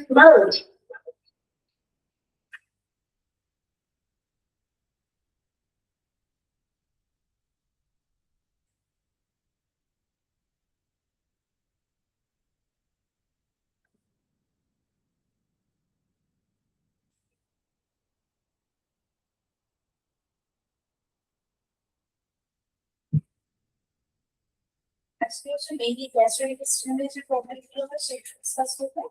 Mode. আজকে হচ্ছে mainly gastric stimulated প্রবলেমগুলো আমরা সেটা ডিসকাস করবো।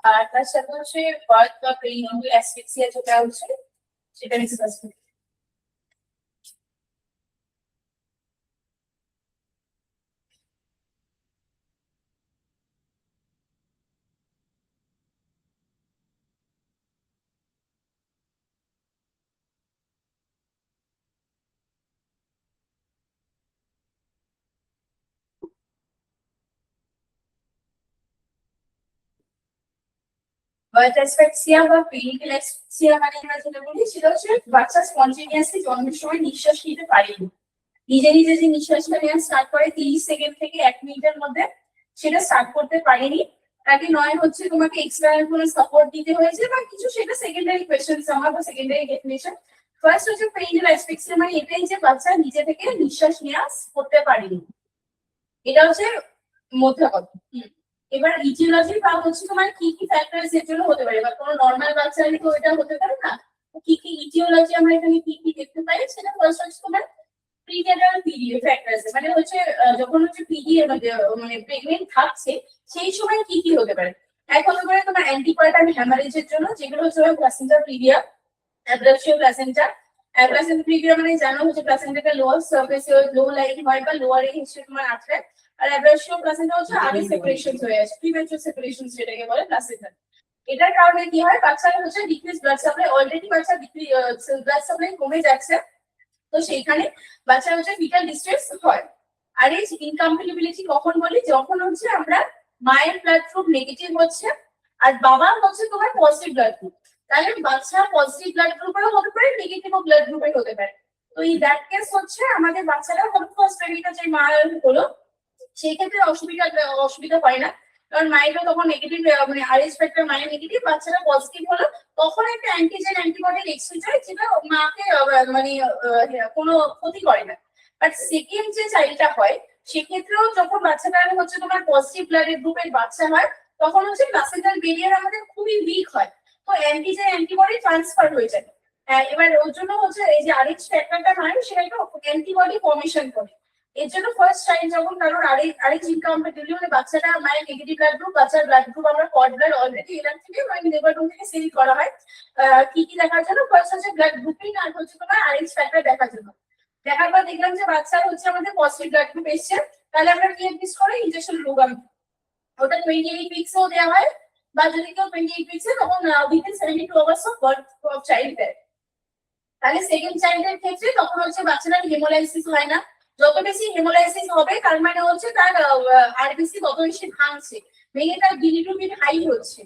আর তার সাথে হচ্ছে বার্থ বা প্রেগন্যান্সি অ্যাসফিক্সিয়া যেটা হচ্ছে সেটা ডিসকাস করবো। বার্থ অ্যাসফিক্সিয়া বা পেরিনেটাল অ্যাসফিক্সিয়া মানে আমরা যেটা বলি সেটা হচ্ছে বাচ্চা স্পন্টেনিয়াসলি জন্মের সময় নিঃশ্বাস নিতে পারেনি, নিজে নিজে যে নিঃশ্বাসটা নেওয়া স্টার্ট করে 30 সেকেন্ড থেকে 1 মিনিটের মধ্যে সেটা স্টার্ট করতে পারেনি। তাকে নয় হচ্ছে তোমাকে এক্সটার্নাল কোনো সাপোর্ট দিতে হয়েছে বা কিছু, সেটা সেকেন্ডারি কোয়েশ্চেন্স আমার বা সেকেন্ডারি ডেফিনেশন। ফার্স্ট হচ্ছে পেরিনেটাল অ্যাসফিক্সিয়া মানে এটাই যে বাচ্চা নিজে থেকে নিঃশ্বাস নেওয়া করতে পারেনি, এটা হচ্ছে মোদ্দা কথা। এবার ইটিওলজি বা হচ্ছে তোমার কি কি ফ্যাক্টরস এর জন্য হতে পারে, বা কোনো নরমাল বাচ্চারই তো এটা হতে পারে না। কি কি ইটিওলজি আমরা এখানে কি কি দেখতে পাই, সেটা ফার্স্ট হচ্ছে তোমার প্রিনেটাল পিরিয়ড ফ্যাক্টরস, মানে হচ্ছে যখন হচ্ছে মানে প্রেগনেন্ট থাকছে সেই সময় কি কি হতে পারে। এক হতে পারে তোমার অ্যান্টিপার্টাম হ্যামারেজের জন্য, যেগুলো হচ্ছে placenta previa, abruption placenta. Placenta previa মানে জানো হচ্ছে প্লাসেন্টাটা লোয়ার সারফেসে লো লাইং হয় বা লোয়ার এ হিসেবে তোমার আটকে। আর অ্যাব্রাপশন প্লাসেন্টা হচ্ছে আগে সেপারেশন হয়ে আসে, প্রিমেচুর সেপারেশন যেটাকে বলে প্লাসেন্টা। এটার কারণে কি হয়, বাচ্চারা হচ্ছে ডিক্রিজ ব্লাড সাপ্লাই, অলরেডি বাচ্চা ব্লাড সাপ্লাই কমে যাচ্ছে, তো সেইখানে বাচ্চা হচ্ছে ফিটাল ডিস্ট্রেস হয়। আর এই ইনকম্প্যাটিবিলিটি কখন বলি, যখন হচ্ছে আমরা মায়ের ব্লাড গ্রুপ নেগেটিভ হচ্ছে আর বাবা হচ্ছে তোমার পজিটিভ ব্লাড গ্রুপ, তাহলে বাচ্চা পজিটিভ ব্লাড গ্রুপেরও হতে পারে, নেগেটিভ ব্লাড গ্রুপের হতে পারে। তো এই দ্যাট কেস হচ্ছে আমাদের বাচ্চারা ফার্স্ট বেবিটা যে মা হলো সেই ক্ষেত্রে অসুবিধা হয় না, কারণ মায়েরও তখন নেগেটিভ মানে আরএস ফ্যাক্টর মায়ের নেগেটিভ, বাচ্চারা পজিটিভ হলো, তখন একটা অ্যান্টিজেন অ্যান্টিবডি এক্সচেঞ্জ হয় যেটা মাকে মানে কোনো ক্ষতি করে না। বাট সেকেন্ড যে চাইল্ডটা হয় সেক্ষেত্রেও যখন বাচ্চাটা হচ্ছে তোমার পজিটিভ ব্লাডের গ্রুপের বাচ্চা হয়, তখন হচ্ছে প্লাসেন্টাল বেরিয়ার আমাদের খুবই উইক হয়, তো অ্যান্টিজেন অ্যান্টিবডি ট্রান্সফার হয়ে যায়। এবার ওর জন্য হচ্ছে এই যে আরএইচ ফ্যাক্টরটা হয় সেটা একটা অ্যান্টিবডি ফর্মেশন করে। এর জন্য ফার্স্ট চাইল্ড যখন কারোর আরেক ইনকম্প্যাটিবিলিটি মানে বাচ্চাটা মায়ের নেগেটিভ ব্লাড গ্রুপ, বাচ্চার ব্লাড গ্রুপ আমরা কড ব্লাড অলরেডি এলাম থেকে মানে লিভার রুম থেকে সিল করা হয়। কি কি দেখার জন্য, ফার্স্ট হচ্ছে ব্লাড গ্রুপিং আর হচ্ছে তোমার আরএইচ ফ্যাক্টর দেখার জন্য। দেখার পর দেখলাম যে বাচ্চার হচ্ছে আমাদের পজিটিভ ব্লাড গ্রুপ এসছে, তাহলে আমরা কি অ্যাডভাইস করি, ইনজেকশন প্রোগ্রাম, ওটা 28 উইকসেও দেওয়া হয়, বা যদি কেউ 28 উইকসে তখন within 72 hours of birth of child দেয়। তাহলে সেকেন্ড চাইল্ডের ক্ষেত্রে তখন হচ্ছে বাচ্চাটার হেমোলাইসিস হয় না, যত বেশি হেমোলাইসিস হবে তার মানে হচ্ছে তার আরবিসি তত বেশি ভাঙছে, ভেঙে তার বিলিরুবিন হাই হচ্ছে।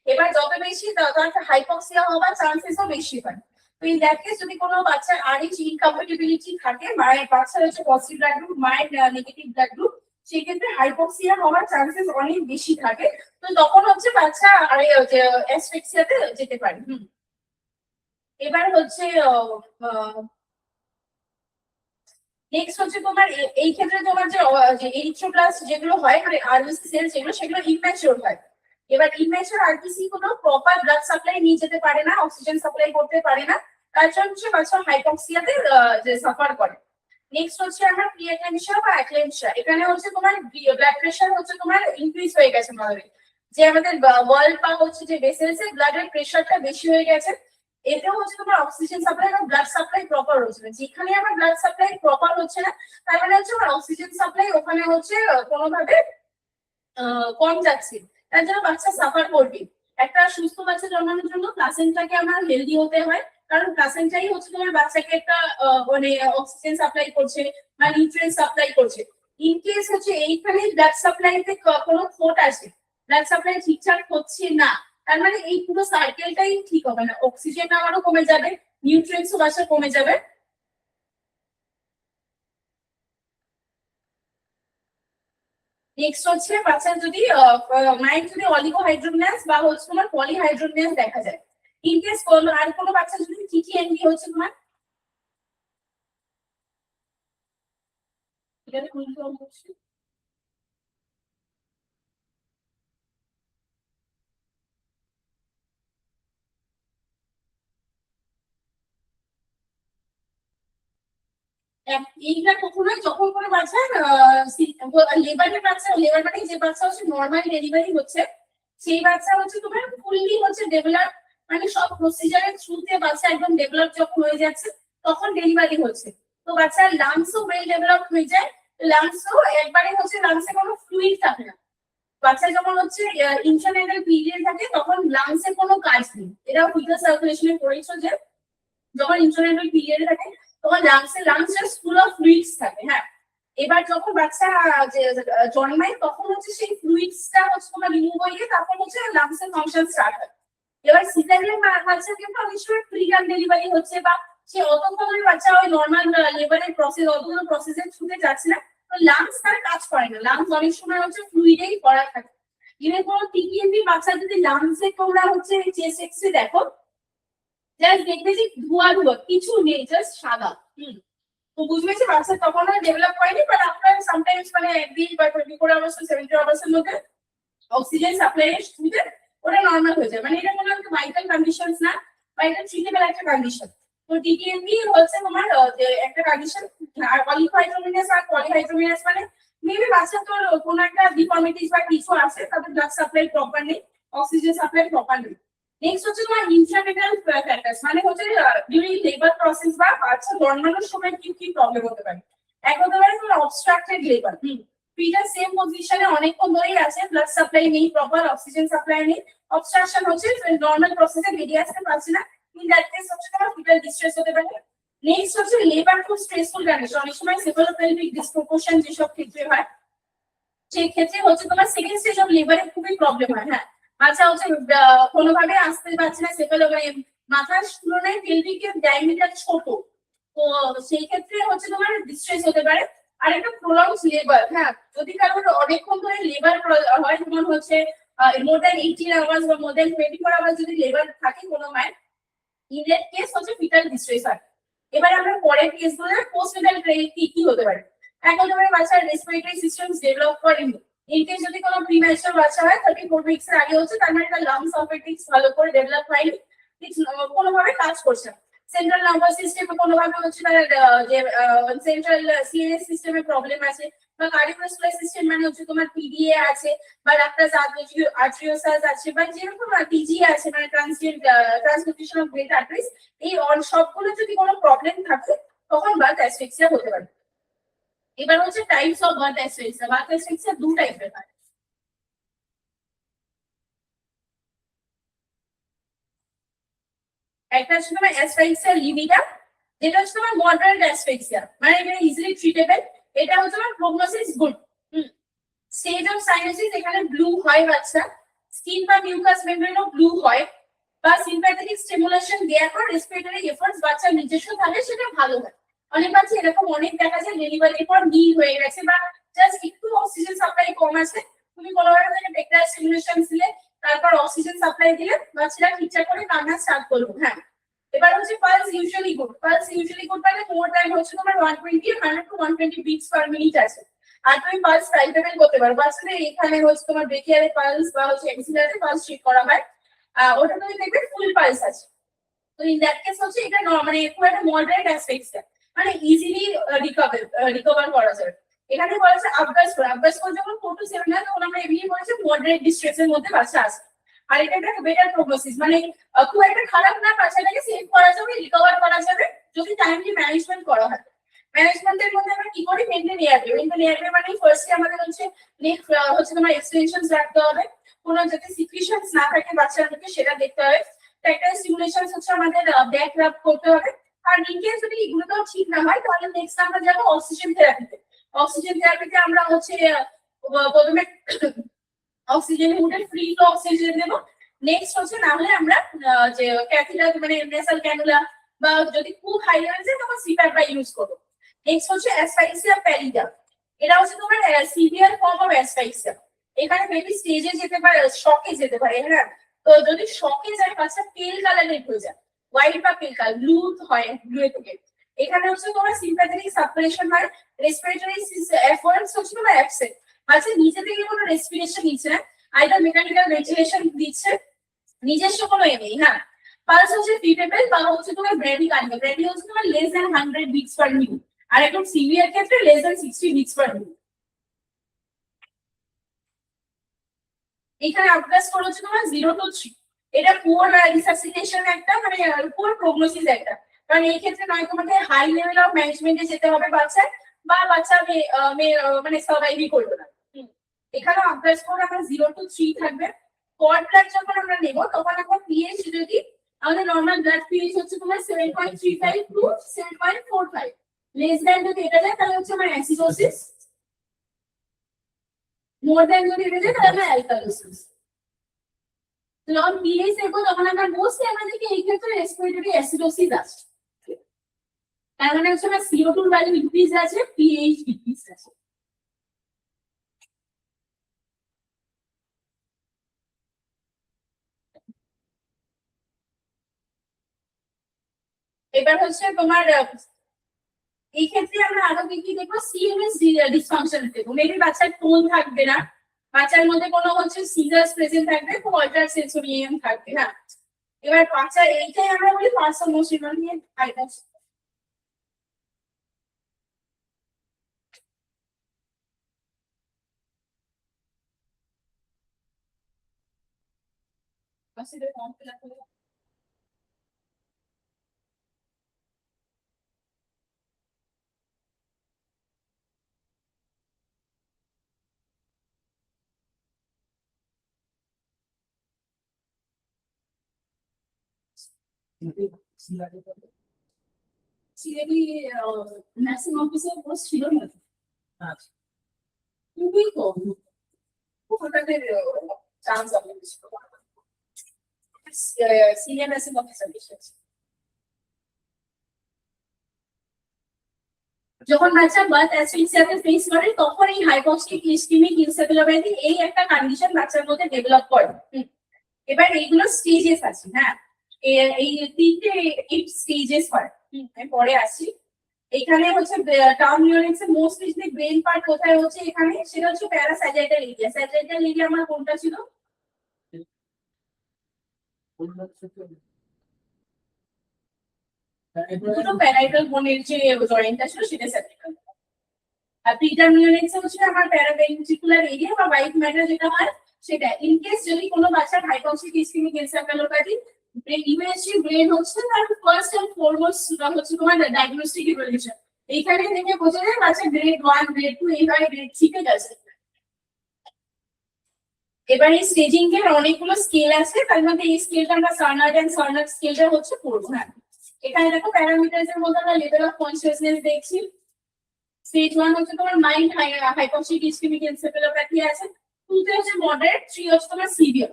এবার যত বেশি তার হাইপক্সিয়া হওয়ার চান্সেসও বেশি হয়। তো এই দ্যাট কেস যদি কোনো বাচ্চার আরএইচ ইনকম্প্যাটিবিলিটি থাকে, মায়ের বাচ্চার হচ্ছে পজিটিভ ব্লাড গ্রুপ, মায়ের নেগেটিভ ব্লাড গ্রুপ, সেক্ষেত্রে হাইপক্সিয়া হওয়ার চান্সেস অনেক বেশি থাকে, তো তখন হচ্ছে বাচ্চা অ্যাসফিক্সিয়াতে যেতে পারে। এবার হচ্ছে নেক্সট হচ্ছে তোমার এই ক্ষেত্রে তোমার যে এরিথ্রোব্লাস্ট যেগুলো হয় মানে আরবিসি সেল যেগুলো, সেগুলো ইম্যাচিওর হয়। এবার ইম্যাচিওর আরবিসি কোনো প্রপার ব্লাড সাপ্লাই নিয়ে যেতে পারে না, অক্সিজেন সাপ্লাই করতে পারে না, তার জন্য হচ্ছে বাচ্চা হাইপক্সিয়াতে যে সাফার করে। নেক্সট হচ্ছে আমরা প্রিএক্লাম্পসিয়া বা অ্যাক্লাম্পসিয়া, এখানে হচ্ছে তোমার ব্লাড প্রেশার হচ্ছে তোমার ইনক্রিজ হয়ে গেছে, মানে যে আমাদের ওয়ার্ল্ড বা হচ্ছে যে ভেসেলসে ব্লাডের প্রেশারটা বেশি হয়ে গেছে, এতেও হচ্ছে তোমার অক্সিজেন সাপ্লাই এবং ব্লাড সাপ্লাই প্রপার হচ্ছে না, যেখানে আমার ব্লাড সাপ্লাই প্রপার হচ্ছে না তার মানে হচ্ছে আমার অক্সিজেন সাপ্লাই ওখানে হচ্ছে কোনোভাবে কম যাচ্ছে, তার জন্য বাচ্চা সাফার করবে। একটা সুস্থ বাচ্চা জন্মানোর জন্য প্লাসেন্টাকে আমার হেলদি হতে হয়, কারণ প্লাসেন্টাই হচ্ছে তোমার বাচ্চাকে একটা মানে অক্সিজেন সাপ্লাই করছে বা নিউট্রিয়েন্ট সাপ্লাই করছে। ইন কেস হচ্ছে এইখানে ব্লাড সাপ্লাইতে কোনো খোট আছে, ব্লাড সাপ্লাই ঠিকঠাক হচ্ছে না, তার মানে এই পুরো সার্কেলটাই ঠিক হবে না, অক্সিজেন আমারও কমে যাবে, নিউট্রিয়েন্টসও বাচ্চা কমে যাবে। নেক্সট হচ্ছে বাচ্চার যদি মায়ের যদি অলিগোহাইড্রোমিনাস বা হচ্ছে তোমার পলিহাইড্রোমিনাস দেখা যায়, ইনকেস আর কোনো বাচ্চা যদি টিটিএনডি হচ্ছে তোমার, এখানে এইটা কখনোই যখন কোনো বাচ্চার লেবার মানে যে বাচ্চা হচ্ছে নর্মাল ডেলিভারি হচ্ছে, সেই বাচ্চা হচ্ছে তোমার ফুললি হচ্ছে ডেভেলপ, মানে সব প্রসিজারের থ্রুতে বাচ্চা একদম ডেভেলপ যখন হয়ে যাচ্ছে তখন ডেলিভারি হচ্ছে। তো বাচ্চার লাংসও ওয়েল ডেভেলপ হয়ে যায়, লাংসও একবারে হচ্ছে লাংসে কোনো ফ্লুইড থাকে না। বাচ্চা যখন হচ্ছে ইন্টারনেটাল পিরিয়ড থাকে তখন লাংসে কোনো কাজ নেই, এটাও ফিটাল সার্কুলেশনে পড়েছো যে যখন ইন্টারনেটাল পিরিয়ডে থাকে তখন lungs just full of fluids থাকে। হ্যাঁ, এবার যখন বাচ্চা জন্মায় তখন হচ্ছে সেই ফ্লুইডসটা হচ্ছে তোমার রিমুভ হয়ে গিয়ে তারপর হচ্ছে লাংসের ফাংশন স্টার্ট হয়। এবার সিজারিয়ান বাচ্চা কিন্তু অনেক সময় প্রিটার্ম ডেলিভারি হচ্ছে বা সে অতক্ষণের বাচ্চা ওই নর্মাল লেবারের প্রসেস অতগুলো প্রসেসের থ্রুতে যাচ্ছে না, তো লাংস তার কাজ করে না, লাংস অনেক সময় হচ্ছে ফ্লুইডেই করা থাকে। ইভেন কোনো টিকিএমবি বাচ্চা যদি লাংসে তোমরা হচ্ছে চেস্ট এক্সরে দেখো, জাস্ট দেখবে যে ধোয়া ধোয়া কিছু নেই, জাস্ট সাদা। তো বুঝবে যে বাচ্চা তখন ডেভেলপ হয়নি, বাট আফটার সামটাইমস মানে একদিন বা 24 আওয়ার্স টু 72 আওয়ার্স এর মধ্যে অক্সিজেন সাপ্লাই এর থ্রুতে ওটা নর্মাল হয়ে যায়। মানে এটা কোনো একটা ভাইটাল কন্ডিশনস না, বা এটা ট্রিটেবল একটা কন্ডিশন। তো টিটিএমবি হচ্ছে তোমার যে একটা কন্ডিশন। আর অলিগোহাইড্রোমিনাস আর পলিহাইড্রোমিনাস মানে মেবি বাচ্চা তোর কোনো একটা ডিফর্মিটিস বা কিছু আছে, তাদের ব্লাড সাপ্লাই প্রপার নেই, অক্সিজেন সাপ্লাই প্রপার নেই। নেক্সট হচ্ছে তোমার ইন্ট্রাভেনাল ফ্যাক্টরস, মানে হচ্ছে ডিউরিং লেবার প্রসেস বা বাচ্চা জন্মানোর সময় কি কি প্রবলেম হতে পারে। এক হতে পারে তোমার অবস্ট্রাক্টেড লেবার, ফিটার সেম পজিশনে অনেকক্ষণ ধরেই আছে, ব্লাড সাপ্লাই নেই, প্রপার অক্সিজেন সাপ্লাই নেই, অবস্ট্রাকশন হচ্ছে, নর্মাল প্রসেসে বেরিয়ে আসতে পারছে না, ইন দ্যাট কেস হচ্ছে তোমার ফিটাল ডিস্ট্রেস হতে পারে। নেক্সট হচ্ছে লেবার খুব স্ট্রেসফুল কন্ডিশন, অনেক সময় সেফালোপেলভিক ডিসপ্রপোর্শন যেসব ক্ষেত্রে হয় সেই ক্ষেত্রে হচ্ছে তোমার সেকেন্ড স্টেজ অফ লেবারে খুবই প্রবলেম হয়। হ্যাঁ, বাচ্চা হচ্ছে কোনোভাবে আসতে পারছে না, সেফালোপেলভিক মাথার তুলনায় পেলভিকের ডায়ামিটার ছোট, তো সেই ক্ষেত্রে হচ্ছে তোমার ডিস্ট্রেস হতে পারে। আর একটা প্রলংড লেবার, হ্যাঁ যদি কারোর অনেকক্ষণ ধরে লেবার হয়, যেমন হচ্ছে মোর দ্যান 18 আওয়ার্স বা মোর দ্যান 24 আওয়ার্স যদি লেবার থাকে কোনো মায়ের, ইন দ্যাট কেস হচ্ছে ফিটাল ডিস্ট্রেস হয়। এবার আমরা পরের কেসগুলো পোস্টনাল কি কি হতে পারে। এক হতে পারে বাচ্চার রেসপিরেটরি সিস্টেম ডেভেলপ করেনি, ইন কেস যদি কোনো প্রিম্যাচুর বাচ্চা হয় 34 উইকস এর আগে হচ্ছে, তার মানে তার লাংস অফেটিক্স ভালো করে ডেভেলপ হয়নি, কোনোভাবে কাজ করছে না। সেন্ট্রাল নার্ভাস সিস্টেমে কোনোভাবে হচ্ছে তার যে সেন্ট্রাল সিএনএস সিস্টেমে প্রবলেম আছে, বা কার্ডিওভাস্কুলার সিস্টেম মানে হচ্ছে তোমার পিডিএ আছে বা লাক্টাস আর্টেরিওসাস আছে বা যেরকম টিজি আছে, মানে ট্রান্সমিশন অফ গ্রেট আর্টারিজ, এই সবগুলো যদি কোনো প্রবলেম থাকে তখন বার্থ অ্যাসফিক্সিয়া হতে পারে। এবার হচ্ছে types of birth asphyxia, birth asphyxia দু টাইপের হয়। একটা হচ্ছে তোমার অ্যাসফিক্সিয়া লিভিটা, যেটা হচ্ছে তোমার মডারেট অ্যাসফিক্সিয়া, মানে এটা ইজিলি ট্রিটেবল, এটা হচ্ছে তোমার prognosis good. Stage of cyanosis এখানে ব্লু হয় বাচ্চা, স্কিন বা মিউকাস মেমব্রেনও ব্লু হয়, বা সিম্প্যাথেটিক স্টিমুলেশন দেওয়ার পর রেসপিরেটরি এফর্টস বাচ্চা নিজস্ব থাকে, সেটা ভালো হয়। অনেক বাচ্চা এরকম অনেক দেখা যায় ডেলিভারির পর নীল হয়ে গেছে বা জাস্ট একটু অক্সিজেন সাপ্লাই কম আছে, তুমি কোনোভাবে তাকে টেকটাইল স্টিমুলেশন দিলে, তারপর অক্সিজেন সাপ্লাই দিলে বাচ্চারা ঠিকঠাক করে কান্না স্টার্ট করবে। হ্যাঁ, এবার হচ্ছে pulse usually good, pulse usually good মানে মোর দ্যান হচ্ছে তোমার 120 100 to 120 বিটস পার মিনিট আছে। আর তুমি পালস টাইটেবল করতে পারো, বাচ্চাদের এখানে হচ্ছে তোমার ব্রেকিয়ারে পালস বা হচ্ছে এক্সিলারে পালস চেক করা হয়, ওটা তুমি দেখবে ফুল পালস আছে। তো ইন দ্যাট কেস হচ্ছে এটা মানে খুব একটা মডারেট অ্যাসপেক্টস, মানে ইজিলি রিকভার করা যাবে। এখানে বলেছে আবগাস করে যখন 4 to 7 হয় তখন আমরা এমনি বলেছি মডারেট ডিস্ট্রেসের মধ্যে বাচ্চা আছে। আর এটা একটা বেটার প্রগনোসিস, মানে খুব একটা খারাপ না, বাচ্চাটাকে সেভ করা যাবে, রিকভার করা যাবে যদি টাইমলি ম্যানেজমেন্ট করা হয়। ম্যানেজমেন্টের মধ্যে আমরা কি করি, মেনটেন এয়ারওয়ে মানে ফার্স্টে আমাদের হচ্ছে নেক হচ্ছে তোমার এক্সটেনশনস রাখতে হবে, কোনো যাতে সিক্রিশনস না থাকে বাচ্চার মুখে সেটা দেখতে হবে, ট্যাক্টাইল স্টিমুলেশনস হচ্ছে আমাদের ব্যাক রাব করতে হবে। আর ইন কেস যদি এগুলোও ঠিক না হয় তাহলে নেক্সট আমরা যাবো অক্সিজেন থেরাপিতে। অক্সিজেন থেরাপিতে আমরা হচ্ছে প্রথমে অক্সিজেন হুডে ফ্রি ফ্লো অক্সিজেন দেবো, নেক্সট হচ্ছে না হলে আমরা যে ক্যাথিটার মানে নেসাল ক্যানুলা বা যদি খুব হাই লেভেল যায় তখন সিপ্যাপ বা ইউজ করবো। নেক্সট হচ্ছে অ্যাসফাইক্সিয়া প্যালিডা, এটা হচ্ছে তোমার সিভিয়ার ফর্ম অফ অ্যাসফাইক্সিয়া। এখানে মেবি স্টেজে যেতে পারে, শকে যেতে পারে, হ্যাঁ। তো যদি শকে যায় বাচ্চা পেল কালারের হয়ে যায়, হোয়াইট বা পেল কালার, ব্লু হয়, ব্লু থেকে। এখানে হচ্ছে তোমার সিম্প্যাথেটিক সাপ্রেশন হয়, রেসপিরেটরি এফার্টস হচ্ছে তোমার অ্যাবসেন্ট, বাচ্চা নিজে থেকে কোনো রেসপিরেশন নিচ্ছে না, আইদার মেকানিক্যাল ভেন্টিলেশন দিচ্ছে, নিজস্ব কোনো এ নেই, হ্যাঁ। পালস হচ্ছে ফিটেবল বা হচ্ছে তোমার ব্রেডিকার্ডিয়া, ব্রেডি হচ্ছে তোমার less than 100 beats per minute, আর একদম সিভিয়ার ক্ষেত্রে less than 60 beats per minute. এখানে আউটকাস্ট করে হচ্ছে তোমার 0 to 3, এটা পুয়ার রিসাসিটেশন একটা, মানে পুয়ার প্রগনোসিস একটা, কারণ এই ক্ষেত্রে নয় তোমাকে হাই লেভেল অফ ম্যানেজমেন্টে যেতে হবে বাচ্চার, বা বাচ্চা মানে সার্ভাইভই করবে না। এখানে আউটকাস্ট করে আমরা 0 to 3 থাকবে। কর্ড ব্লাড যখন আমরা নেব তখন এখন পিএইচ যদি আমাদের নরমাল ব্লাড পিএইচ হচ্ছে তোমার 7.35 টু 7.45, লেস দ্যান যদি এটা যায় তাহলে হচ্ছে আমার অ্যাসিডোসিস, মোর দ্যান যদি এটা যায় তাহলে আমার অ্যালকালোসিস। যখন পিএইচ দেখবো তখন আমরা মোস্টলি আমরা দেখি এই ক্ষেত্রে রেসপিরেটরি অ্যাসিডোসিস আছে, তার মানে হচ্ছে আমার CO2 ভ্যালু ইনক্রিজ আছে, পিএইচ ডিক্রিজ আছে। এবার হচ্ছে তোমার এই ক্ষেত্রে আমরা আরো কি কি দেখবো, সিএমএস ডিসফাংশন দেখবো, মেবি বাচ্চার টোন থাকবে না, বাচ্চার মধ্যে কোনো হচ্ছে সিজার্স প্রেজেন্ট থাকবে, খুব অল্টার সেন্সোরিয়াম থাকবে, হ্যাঁ। এবার বাচ্চা এইটাই আমরা বলি পার্সন মোশন নিয়ে আইটা। সিলেটি নার্সিং অফিসার পোস্ট ছিল না, খুবই কম, ওটাতে চান্স হবে সিনিয়র নার্সিং অফিসার এসেছে। যখন বাচ্চা বার্থ অ্যাসফিক্সিয়াকে ফেস করে তখন এই হাইপক্সিক ইসকেমিক এনসেফালোপ্যাথি এই একটা কন্ডিশন বাচ্চার মধ্যে ডেভেলপ করে। এবার এইগুলো স্টেজেস আছে, হ্যাঁ, এই তিনটে স্টেজেস হয়, আমি পরে আসি। এখানে হচ্ছে টার্ম নিউরোলেক্সের মোস্ট ব্রেন পার্ট কোথায় হচ্ছে, এখানে সেটা হচ্ছে প্যারাস্যাজাইটাল এরিয়া। স্যাজাইটাল এরিয়া আমার কোনটা ছিল, দুটো প্যারাইটাল বোনের যে জয়েন্টটা ছিল সেটা স্যাজাইটাল। আর প্রিটার্ম নিউরোলেক্সে হচ্ছে আমার প্যারাভেন্ট্রিকুলার এরিয়া বা হোয়াইট ম্যাটার যেটা হয় সেটা। ইন কেস যদি কোনো বাচ্চার hypoxic ischemic encephalopathy, USG brain হচ্ছে তার ফার্স্ট এন্ড ফরমোস্ট হচ্ছে তোমার ডায়াগনস্টিক ইভ্যালুয়েশন। এইখানে থেকে বোঝা যায় বাচ্চা গ্রেড 1, গ্রেড 2 এইভাবে গ্রেড 3 তে যাচ্ছে। এবার এই স্টেজিং এর অনেকগুলো স্কেল আছে, তার মধ্যে এই স্কেলটা আমরা সার্নার্ড এন্ড সার্নার্ড স্কেলটা হচ্ছে পড়বো, হ্যাঁ। এখানে দেখো প্যারামিটারস এর মধ্যে আমরা লেভেল অফ কনসিয়াসনেস দেখছি। স্টেজ 1 হচ্ছে তোমার মাইল্ড হাইপক্সিক ইসকেমিক এনসেফালোপ্যাথি আছে, 2 তে হচ্ছে মডারেট, 3 হচ্ছে তোমার সিভিয়ার।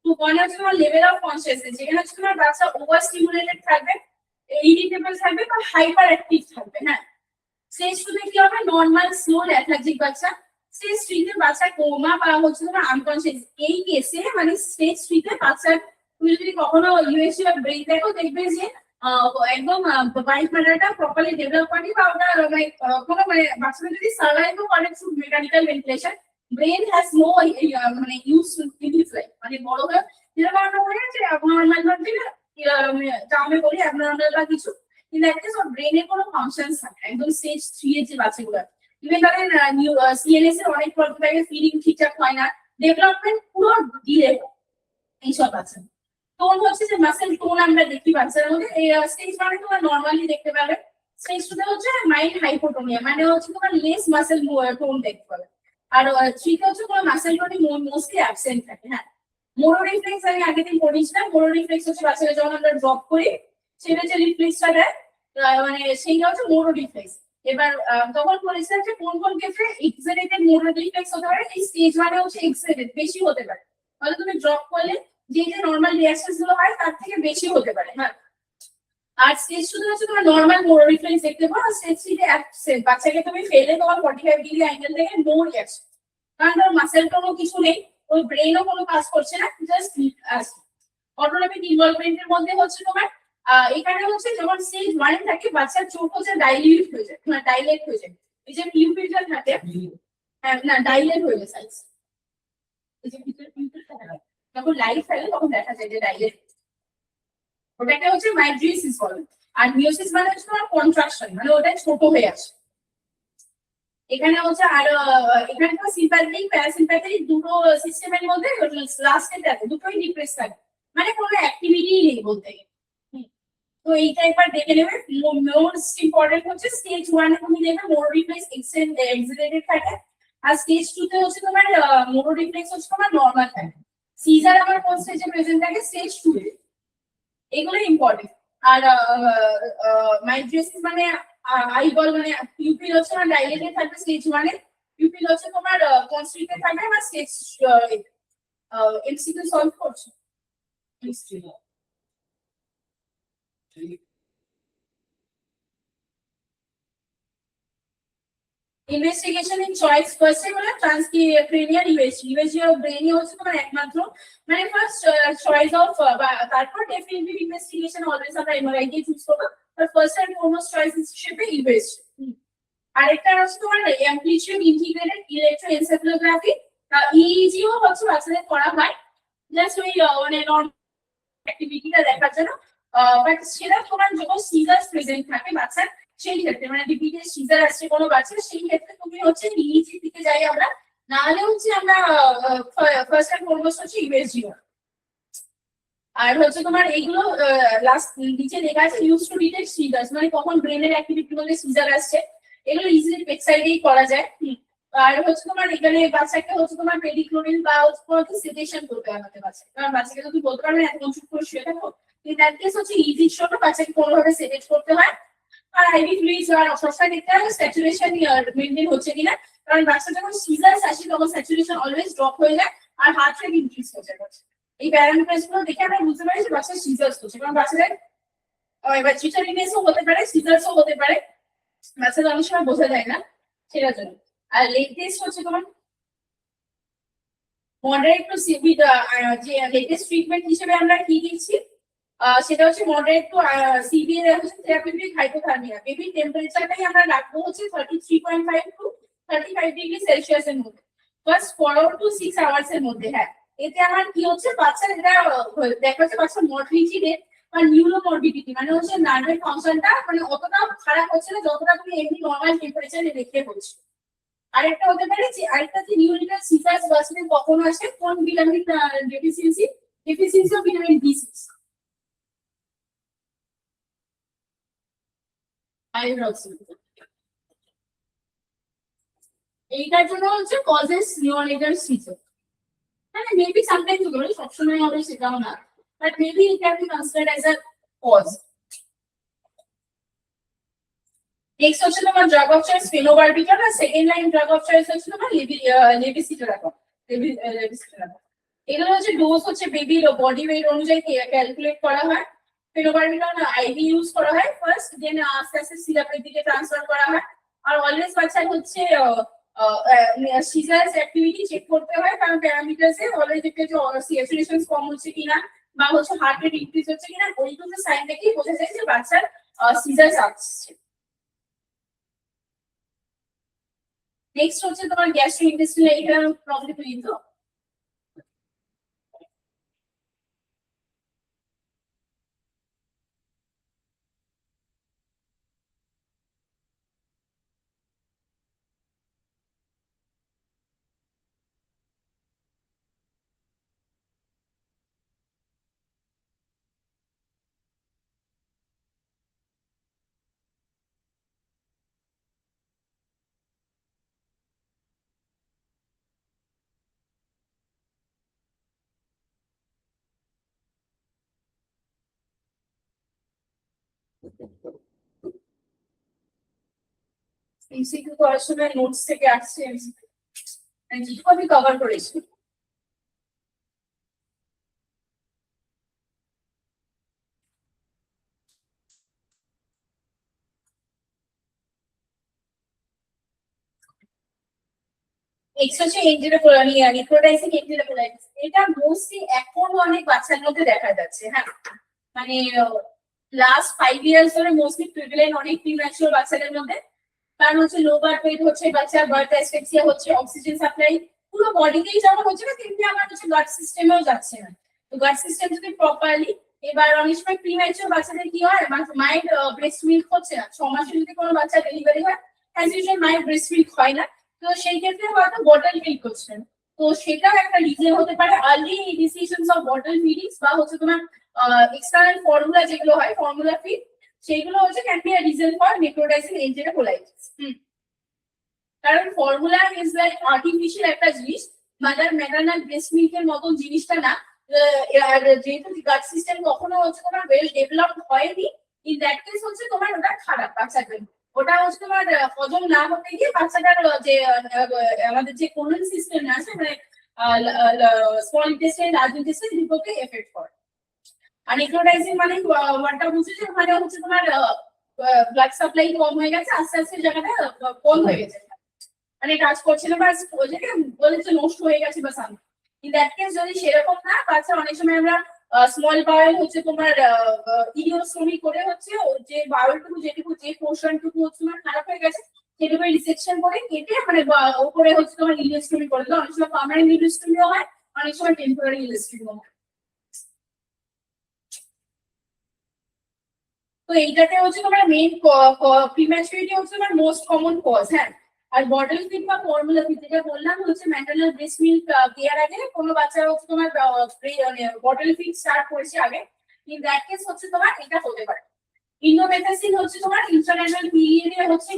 2.1 হচ্ছে তোমার লেভেল অফ কনসিয়াসনেস, যেখানে হচ্ছে তোমার বাচ্চা ওভার স্টিমুলেটেড থাকবে, ইরিটেবল থাকবে বা হাইপার অ্যাক্টিভ থাকবে, হ্যাঁ। স্টেজ 2 তে কি হবে, নরমাল স্লো লেথার্জিক বাচ্চা। স্টেজ 3 তে বাচ্চা কোমা বা হচ্ছে তোমার আনকনসিয়াস। এই কেসে মানে স্টেজ 3 তে বাচ্চার, তুমি যদি কখনো ইউএসজি বা ব্রেন দেখো দেখবে যে একদম হোয়াইট ম্যাটারটা প্রপারলি ডেভেলপ করেনি, বা ওটা মানে কোনো মানে বাচ্চারা যদি সার্ভাইভও করে through mechanical ventilation, brain has no মানে ইউজ ইন হিজ লাইফ, মানে বড় হয়ে যেরকম আমরা বলি যে অ্যাবনর্মাল বা আমি বলি অ্যাবনর্মাল বা কিছু, কিন্তু একটা সব ব্রেনের কোনো ফাংশনস থাকে একদম স্টেজ 3 এর যে বাচ্চাগুলো, ইভেন তাদের সিএনএস এর অনেক প্রবলেম থাকে, ফিডিং ঠিকঠাক হয় না, ডেভেলপমেন্ট পুরো ডিলে এইসব আছে। টোন হচ্ছে যে মাসেল টোন আমরা দেখি বাচ্চার মধ্যে, এই স্টেজ 1 এ তোমরা নরমালি দেখতে পাবে। স্টেজ 2 তে হচ্ছে মাইল্ড হাইপোটোনিয়া, মানে হচ্ছে তোমার লেস মাসেল টোন দেখতে পাবে। আর 3 তে হচ্ছে তোমার মাসেল টোন মোস্টলি অ্যাবসেন্ট থাকে, হ্যাঁ। মোরো রিফ্লেক্স আমি আগের দিন পড়িয়েছিলাম, মোরো রিফ্লেক্স হচ্ছে বাচ্চারা যখন আমরা ড্রপ করি সেটা যে রিফ্লেক্সটা দেয়, মানে সেইটা হচ্ছে মোরো রিফ্লেক্স। এবার তখন বলেছিলাম যে কোন কোন ক্ষেত্রে এক্সেলেটেড মোরো রিফ্লেক্স হতে পারে, এই স্টেজ 1 এ হচ্ছে এক্সেলেটেড বেশি হতে পারে, তাহলে তুমি ড্রপ করলে যে নর্মাল রিঅ্যাকশনস গুলো হয় তার থেকে বেশি হতে পারে। হ্যাঁ, আর স্টেজ শুধু হচ্ছে তোমার নর্মাল মোর রিফ্লেক্স দেখতে পাও, আর স্টেজ 3 তে বাচ্চাকে তুমি ফেলে তোমার 45 ডিগ্রি অ্যাঙ্গেল থেকে নো রিঅ্যাকশন, কারণ তার মাসেল কোনো কিছু নেই, ওই ব্রেনও কোনো কাজ করছে না, জাস্ট অটোনমিক ইনভলভমেন্টের মধ্যে হচ্ছে তোমার এখানে হচ্ছে যখন স্টেজ 1 থাকে বাচ্চার চোখ হচ্ছে ডাইলিউট হয়ে যায়, মানে ডাইলেট হয়ে যায়, এই যে পিউপিলটা থাকে, হ্যাঁ না ডাইলেট হয়ে যায় সাইজ, এই যে পিউপিলটা থাকে যখন লাইট থাকে তখন দেখা যায় যে ডাইলেট, ওটাকে হচ্ছে মাইড্রিয়াসিস বলে। আর মিওসিস মানে হচ্ছে তোমার কন্ট্রাকশন, মানে ওটা ছোট হয়ে আসে। এখানে হচ্ছে আর এখানে তো সিম্প্যাথেটিক প্যারাসিম্প্যাথেটিক দুটো সিস্টেমের মধ্যে লাস্টে থাকে দুটোই ডিপ্রেস থাকে, মানে কোনো অ্যাক্টিভিটি নেই বলতে গেলে। তো এইটা একবার দেখে নেবে। মোস্ট ইম্পর্টেন্ট হচ্ছে স্টেজ 1 এ তুমি দেখবে মোর রিফ্লেক্স এক্সিলেটেড থাকে, আর স্টেজ 2 তে হচ্ছে তোমার মোর রিফ্লেক্স হচ্ছে তোমার নরমাল থাকে। সিজার আবার কোন স্টেজে প্রেজেন্ট থাকে? স্টেজ 2 এ। এগুলো ইম্পর্টেন্ট। আর মাইড্রিয়াসিস মানে আইবল মানে পিউপিল হচ্ছে তোমার ডাইলেটেড থাকবে স্টেজ 1 এ, পিউপিল হচ্ছে তোমার কনস্ট্রিক্টেড থাকবে, আর স্টেজ এমসিকিউ সলভ করছো। ইনভেস্টিগেশন ইন চয়েস ফার্স্টে বলে transcranial USG, USG of brain হচ্ছে তোমার একমাত্র মানে ফার্স্ট চয়েস অফ, তারপর ডেফিনেটলি ইনভেস্টিগেশন অলওয়েজ আমরা এমআরআই দিয়ে চুজ করব, but first and foremost choice হিসেবে ইউএসজি। আরেকটা হচ্ছে তোমার অ্যামপ্লিটিউড ইন্টিগ্রেটেড ইলেকট্রোএনসেফালোগ্রাফি, ইইজিও হচ্ছে বাচ্চাদের করা হয়, জাস্ট ওই মানে নর্মাল অ্যাক্টিভিটিটা দেখার জন্য, বাট সেটা তোমার যখন সিজার্স প্রেজেন্ট থাকে বাচ্চার, সেই ক্ষেত্রে মানে রিপিটেড সিজার আসছে কোনো বাচ্চা, সেই ক্ষেত্রে তুমি হচ্ছে ইইজি দিকে যাই আমরা, না হলে হচ্ছে আমরা ফার্স্ট এন্ড ফরমোস্ট হচ্ছে ইউএসজি। আর হচ্ছে তোমার এইগুলো লাস্ট নিচে লেখা আছে ইউজ টু ডিটেক্ট সিজার্স, মানে কখন ব্রেনের অ্যাক্টিভিটি মধ্যে সিজার আসছে, এগুলো ইজিলি বেডসাইডেই করা যায়। আর হচ্ছে তোমার এখানে বাচ্চাকে হচ্ছে তোমার পেডিক্লোরিন বা হচ্ছে সেডেশন করতে হবে আমাদের বাচ্চা, কারণ বাচ্চাকে যদি বলতে পারবে না এতক্ষণ চুপ করে শুয়ে থাকো, ইন দ্যাট কেস হচ্ছে ইজির জন্য বাচ্চাকে কোনোভাবে সেডেট করতে হয়। আর আইভি ফ্লুইডস আর সবসময় দেখতে হবে স্যাচুরেশন মেইনটেইন হচ্ছে কিনা, কারণ বাচ্চা যখন সিজার্স আসে তখন স্যাচুরেশন অলওয়েজ ড্রপ হয়ে যায় আর হার্ট রেট ইনক্রিজ হয়ে যায়। এই প্যারামিটারস গুলো দেখে আমরা বুঝতে পারি যে বাচ্চা সিজার্স হচ্ছে, কারণ বাচ্চাদের এবার চিটারিনেসও হতে পারে, সিজার্সও হতে পারে, বাচ্চাদের অনেক সময় বোঝা যায় না, সেটার জন্য। আর লেটেস্ট হচ্ছে তোমার মডারেট টু সিভিয়ার, যে লেটেস্ট ট্রিটমেন্ট হিসেবে আমরা কি দিচ্ছি, সেটা হচ্ছে মডারেট টু সিভিয়ার হচ্ছে থেরাপিউটিক হাইপোথার্মিয়া। বেবি টেম্পারেচারটাই আমরা রাখবো হচ্ছে 33.5 টু 35 ডিগ্রি সেলসিয়াস এর মধ্যে, ফার্স্ট 4 to 6 আওয়ার্স এর মধ্যে। হ্যাঁ, এতে আমার কি হচ্ছে বাচ্চার এটা দেখা যাচ্ছে বাচ্চার মর্টিলিটি বা নিউরোমরবিডিটি মানে হচ্ছে নার্ভের ফাংশনটা মানে অতটা খারাপ হচ্ছে না যতটা তুমি এমনি নর্মাল টেম্পারেচারে রেখে হচ্ছে। আরেকটা হতে পারে যে আরেকটা যে নিউরোনিটাল সিজার্স বাচ্চাদের কখন আসে, কোন vitamin deficiency of vitamin B6, এইটার জন্য হচ্ছে কজেস নিউরোনিটাল সিজার, মানে মেবি সামটাইমস হলো, সবসময় হবে সেটাও না, but maybe it can be considered as a cause. Next হচ্ছে তোমার ড্রাগ অফ চয়েস ফেনোবারবিটাল, আর second line drug of choice হচ্ছে তোমার লেভিসিটারাকম। এগুলো হচ্ছে ডোজ হচ্ছে বেবির বডি ওয়েট অনুযায়ী ক্যালকুলেট করা হয়। ফেনোবারবিটাল আইভি ইউজ করা হয় ফার্স্ট, দেন আস্তে আস্তে সিরাপের দিকে ট্রান্সফার করা হয়। আর অলওয়েজ বাচ্চার হচ্ছে সিজার্স অ্যাক্টিভিটি চেক করতে হয়, কারণ প্যারামিটারসে অলওয়েজ দেখতে যে স্যাচুরেশন কম হচ্ছে কিনা বা হচ্ছে হার্ট রেট ইনক্রিজ হচ্ছে কিনা, ওইগুলো সাইন দেখেই বোঝা যায় যে বাচ্চার সিজার্স আসছে। নেক্সট হচ্ছে তোমার গ্যাস্ট্রোইন্টেস্টাইনাল, এটা প্রবলেম তৈরি তো। এমসিকিউ করার সময় নোটস থেকে আসছে, এমসিকিউ আমি কভার করেছি। নেক্সট হচ্ছে নিক্রোটাইজিং এনটেরোকোলাইটিস। এটা মোস্টলি এখন অনেক বাচ্চার মধ্যে দেখা যাচ্ছে। হ্যাঁ, মানে লাস্ট 5 ইয়ার্স ধরে মোস্টলি প্রিভিলেন্ট অনেক প্রিম্যাচিওর বাচ্চাদের মধ্যে। কারণ হচ্ছে লো বার্থ ওয়েট হচ্ছে, বাচ্চার বার্থ অ্যাসফিক্সিয়া হচ্ছে, অক্সিজেন সাপ্লাই পুরো বডিতেই যেমন হচ্ছে না, তেমনি আমার হচ্ছে গাট সিস্টেমেও যাচ্ছে না। তো গাট সিস্টেম যদি প্রপারলি, এবার অনেক সময় প্রিম্যাচিওর বাচ্চাদের কি হয়, মায়ের ব্রেস্ট মিল্ক হচ্ছে না, 6 মাসে যদি কোনো বাচ্চা ডেলিভারি হয়, অ্যাজ ইউজুয়াল মায়ের ব্রেস্ট মিল্ক হয় না, তো সেই ক্ষেত্রে হয়তো বটল মিল্ক হচ্ছে না। তো সেটাও একটা রিজন হতে পারে, আর্লি ইনিশিয়েশনস অফ বটল ফিডিংস বা হচ্ছে তোমার এক্সটার্নাল ফর্মুলা যেগুলো হয়, ফর্মুলা ফিড, সেইগুলো হচ্ছে can be a reason for necrotising এনটেরোকোলাইটিস। কারণ ফর্মুলা ইজ লাইক আর্টিফিশিয়াল একটা জিনিস, মাদার ম্যাটারনাল ব্রেস্ট মিল্কের মতো জিনিসটা না। আর যেহেতু গাট সিস্টেম কখনো হচ্ছে তোমার ওয়েল ডেভেলপড হয়নি, ইন দ্যাট কেস হচ্ছে তোমার ওটা খারাপ বাচ্চাদের। ওটা হচ্ছে তোমার হজম না হতে গিয়ে বাচ্চাটার যে আমাদের যে কোলন সিস্টেম আছে, মানে স্মল ইন্টেস্টাইন, লার্জ ইন্টেস্টাইন, দুটোকে এফেক্ট করে। আর নেক্রোটাইজিং মানে ওয়ানটা বুঝছে যে ওখানে হচ্ছে তোমার ব্লাড সাপ্লাই কম হয়ে গেছে, আস্তে আস্তে জায়গাটা কম হয়ে গেছে, মানে কাজ করছে না, বা বলেছে নষ্ট হয়ে গেছে বা সামথিং। ইন দ্যাট কেস যদি সেরকম না, বাচ্চা অনেক সময় আমরা স্মল বাউল হচ্ছে তোমার ইলিওস্টোমি করে হচ্ছে যে বাউলটুকু, যেটুকু যে পোর্শনটুকু হচ্ছে তোমার খারাপ হয়ে গেছে, সেটুকু রিসেকশন করে কেটে মানে উপরে হচ্ছে তোমার ইলিওস্টোমি করে দিলে, অনেক সময় পার্মানেন্ট ইলিওস্টোমিও হয়, অনেক সময় টেম্পোরারি ইলিওস্টোমিও হয়। তো এইটাতে হচ্ছে তোমার মেইন প্রিম্যাচুরিটি হচ্ছে তোমার মোস্ট কমন কজ। হ্যাঁ, আর বটল ফিড বা ফর্মুলা ফিড যেটা বললাম হচ্ছে ম্যাটারনাল ব্রেস্ট মিল্ক দেওয়ার আগে কোনো বাচ্চা হচ্ছে তোমার বটল ফিড স্টার্ট করেছে আগে, ইন দ্যাট কেস হচ্ছে তোমার এটা হতে পারে। ইন্ডোমেথাসিন হচ্ছে তোমার ইন্টারন্যাশনাল পিরিয়ডে হচ্ছে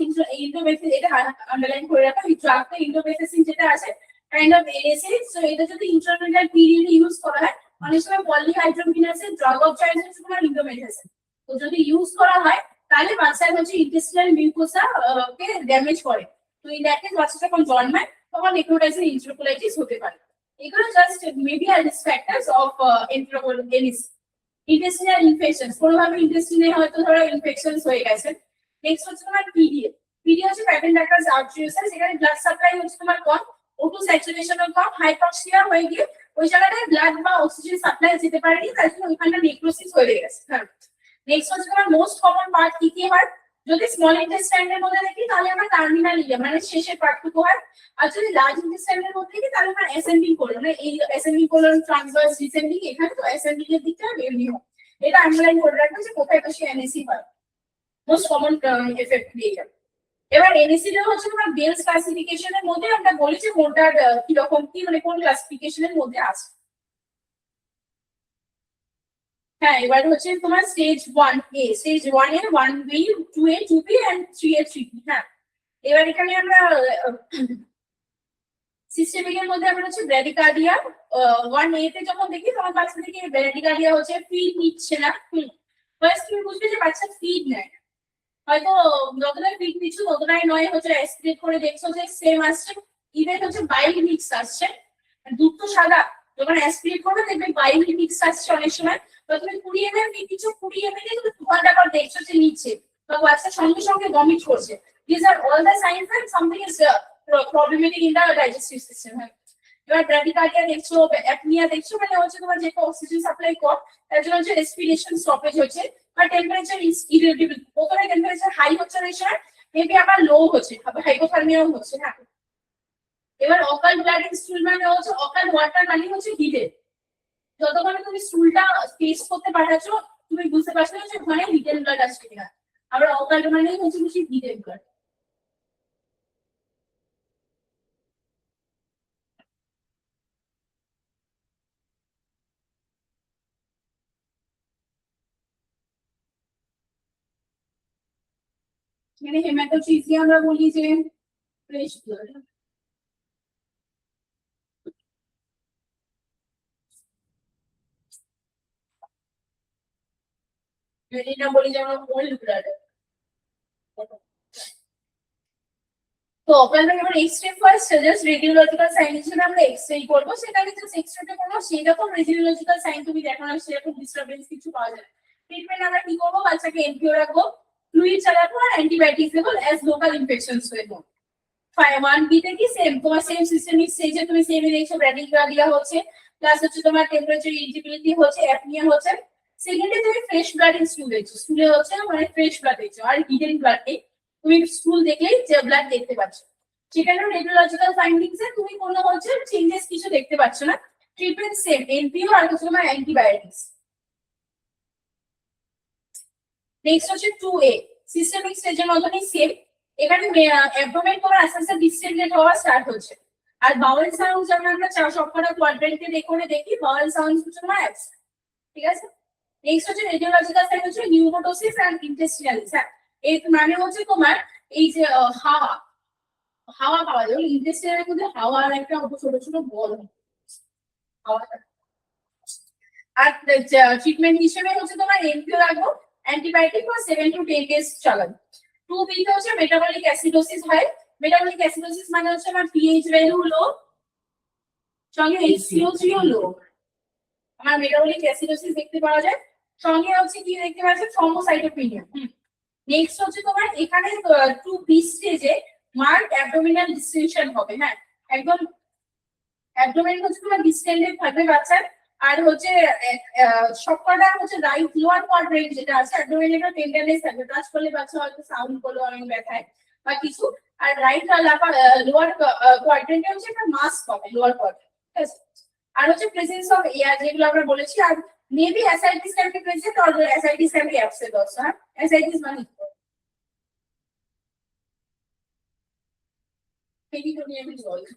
ইন্ডোমেথাসিন, এটা আন্ডারলাইন করে রাখো, এই ড্রাগটা ইন্ডোমেথাসিন যেটা আছে কাইন্ড অফ এনএসএ, সো এটা যদি ইন্টারন্যাশনাল পিরিয়ডে ইউজ করা হয়, অনেক সময় পলিহাইড্রোকিনাসের ড্রাগ অফ চয়েস হচ্ছে তোমার ইন্ডোমেথাসিন। তো যদি ইউজ করা হয় তাহলে বাচ্চার হচ্ছে ইন্টেস্টিনাল মিউকোসা কে ড্যামেজ করে। তো ইন দ্যাট কেস বাচ্চা যখন জন্মায় তখন নেক্রোটাইজিং এনটেরোকোলাইটিস হতে পারে। এগুলো জাস্ট মেবি আর risk factors of enterocolitis. Intestinal infection, কোনোভাবে ইন্টেস্টিনে হয়তো ধরো ইনফেকশনস হয়ে গেছে। নেক্সট হচ্ছে তোমার পিডিএ। পিডিএ হচ্ছে প্যাটেন্টাকাস আর্টেরিওসাস, যেখানে ব্লাড সাপ্লাই হচ্ছে তোমার কম, O2 স্যাচুরেশন কম, হাইপক্সিয়া হয়ে গিয়ে ওই জায়গাটায় ব্লাড বা অক্সিজেন সাপ্লাই যেতে পারেনি, তার জন্য ওইখানটা নেক্রোসিস হয়ে গেছে। হ্যাঁ, নেক্সট হচ্ছে তোমার মোস্ট কমন পার্ট কি কি হয়, যদি স্মল ইন্টেস্টাইনের মধ্যে দেখি তাহলে আমরা টার্মিনাল ইলিয়া মানে শেষের পার্টটুকু হয়, আর যদি লার্জ ইন্টেস্টাইনের মধ্যে দেখি তাহলে আমরা অ্যাসেন্ডিং কোলন, মানে এই অ্যাসেন্ডিং কোলন ট্রান্সভার্স ডিসেন্ডিং, এখানে তো অ্যাসেন্ডিং এর দিকটা মেনলি হয়। এটা আন্ডারলাইন করে রাখবে যে কোথায় বেশি এনএসি হয়, মোস্ট কমন এফেক্ট দিয়ে যাবে। এবার এনএসি টা হচ্ছে তোমার বেলস ক্লাসিফিকেশনের মধ্যে আমরা বলি যে কোনটার কি রকম কি, মানে কোন ক্লাসিফিকেশনের মধ্যে আছে। হ্যাঁ, এবার হচ্ছে তোমার stage 1A, stage 1 A 1B, 2A 2B and 3A 3B। হ্যাঁ, এবার এখানে আমরা সিস্টেমিক এর মধ্যে আমরা হচ্ছে ব্র্যাডিকার্ডিয়া 1A তে যখন দেখি তখন বাচ্চা থেকে ব্র্যাডিকার্ডিয়া হচ্ছে ফিড নিচ্ছে না। ফার্স্ট তুমি বুঝবে যে বাচ্চা ফিড নেয়, হয়তো যতটা ফিড নিচ্ছ ততটাই নয়, হচ্ছে অ্যাসপিরেট করে দেখছো যে সেম আসছে, ইভেন হচ্ছে বাইল মিক্স আসছে, দুধ তো সাদা, যখন অ্যাসপিরেট করবে দেখবে বাইল মিক্স আসছে অনেক সময়। তুমি 20 ml দিচ্ছ, 20 ml তুমি 2 ঘন্টা পর দেখছো যে নিচ্ছে, বা বাচ্চা সঙ্গে সঙ্গে ভমিট করছে। These are all the signs that something is problematic in the digestive system. এবার ব্র্যাডিকার্ডিয়া দেখছো, অ্যাপনিয়া দেখছো, মানে হচ্ছে তোমার যে অক্সিজেন সাপ্লাই কম, তার জন্য হচ্ছে রেসপিরেশন স্টপেজ হচ্ছে, বা টেম্পারেচার ইজ ইরেডিবল, প্রথমে টেম্পারেচার হাই হচ্ছে না, স্যার মেবি আবার লো হচ্ছে, আবার হাইপোথার্মিয়াও হচ্ছে। হ্যাঁ, এবার অকাল ব্লাডিং স্টুল মানে হচ্ছে অকাল ওয়াটার মানে হচ্ছে হিটেড, যতক্ষণ তুমি স্টুলটা টেস্ট করতে পারছো তুমি বুঝতে পারছো যে ওখানে হিটেড ব্লাড আসছে কিনা। আবার অকাল মানে হচ্ছে বেশি হিটেড ব্লাড। মানে হেমাটোচিজিয়া আমরা বলি যে ফ্রেশ ব্লাড। যেটা বলি যেমন ওল্ড ব্লাড। তো আপনাদের এবার X-ray first just radiological sign হিসেবে আমরা এক্সরে করবো, সেটাকে জাস্ট এক্সরেতে করবো, সেরকম রেডিওলজিক্যাল সাইন তুমি দেখানো সেরকম ডিস্টারবেন্স কিছু পাওয়া যায়। ট্রিটমেন্ট আমরা কি করবো, বাচ্চাকে এনপিও রাখবো, ফ্লুইড চালাবো আর অ্যান্টিবায়োটিক দেবো অ্যাজ লোকাল ইনফেকশনস হয়ে যাবে। ওয়ান বি তে কি সেম তোমার সেম সিস্টেমিক স্টেজে তুমি সেম দেখছো ব্র্যাডিকার্ডিয়া হচ্ছে, প্লাস হচ্ছে তোমার টেম্পারেচার ইরিটেবিলিটি হচ্ছে, অ্যাপনিয়া হচ্ছে। সেকেন্ডে তুমি ফ্রেশ ব্লাড ইন স্টুল দেখছো, স্টুলে হচ্ছে মানে ফ্রেশ ব্লাড দেখছো, আর হিডেন ব্লাড নেই, তুমি স্টুল দেখলেই যে ব্লাড দেখতে পাচ্ছ। সেখানে রেডিওলজিক্যাল ফাইন্ডিংস এ তুমি কোনো হচ্ছে চেঞ্জেস কিছু দেখতে পাচ্ছ না, ট্রিটমেন্ট সেম এনপিও আর হচ্ছে তোমার অ্যান্টিবায়োটিক্স। নেক্সট হচ্ছে 2A সিস্টেমিক স্টেজের মতনই সেম, এখানে অ্যাবডোমেন তোমার আস্তে আস্তে ডিসটেন্ডেড হওয়া স্টার্ট হচ্ছে। আর বাউল সাউন্ড যেমন আমরা সবকটা কোয়াড্রেন্টে দেখি বাউল সাউন্ড হচ্ছে তোমার অ্যাবসেন্ট। ঠিক আছে, নেক্সট হচ্ছে রেডিওলজিক্যাল সাইড হচ্ছে নিউমোটোসিস এন্ড ইন্টেস্টিনালিস। হ্যাঁ, এর মানে হচ্ছে তোমার এই যে হাওয়া হাওয়া পাওয়া যায় ইন্টেস্টিনের মধ্যে, হাওয়ার একটা ছোট ছোট বল হাওয়া। আর ট্রিটমেন্ট হিসেবে হচ্ছে তোমার এনপিও রাখবো, অ্যান্টিবায়োটিক ফর 7 to 10 ডেজ চালান। 2B তে হচ্ছে মেটাবলিক অ্যাসিডোসিস হয়, মেটাবলিক অ্যাসিডোসিস মানে হচ্ছে আমার পিএইচ ভ্যালু লো, সঙ্গে HCO3 ও লো, আমার মেটাবলিক অ্যাসিডোসিস দেখতে পাওয়া যায়, সঙ্গে হচ্ছে কি দেখতে পাওয়া যায় থ্রম্বোসাইটোপেনিয়া। নেক্সট হচ্ছে তোমার এখানে 2B স্টেজে মার্ক অ্যাবডোমিনাল ডিস্টেনশন হবে। হ্যাঁ, একদম অ্যাবডোমেন হচ্ছে তোমার ডিস্টেন্ডেড থাকবে বাচ্চার, আর হচ্ছে সবকটা হচ্ছে রাইট লোয়ার কোয়াড্রেন্ট যেটা আছে অ্যাবডোমেনের একটা টেন্ডারনেস থাকবে, টাচ করলে বাচ্চা হয়তো সাউন্ড করলো অনেক ব্যথায় বা কিছু। আর রাইট আর লোয়ার কোয়াড্রেন্টে হচ্ছে একটা মাস পাবে লোয়ার কোয়াড্রেন্ট, ঠিক আছে। আর হচ্ছে প্রেজেন্স অফ এয়ার যেগুলো আমরা বলেছি, আর maybe ascites can be present or ascites can be absent also. হ্যাঁ, অ্যাসাইটিস মানে পেরিটোনিয়াম ইজ অলসো।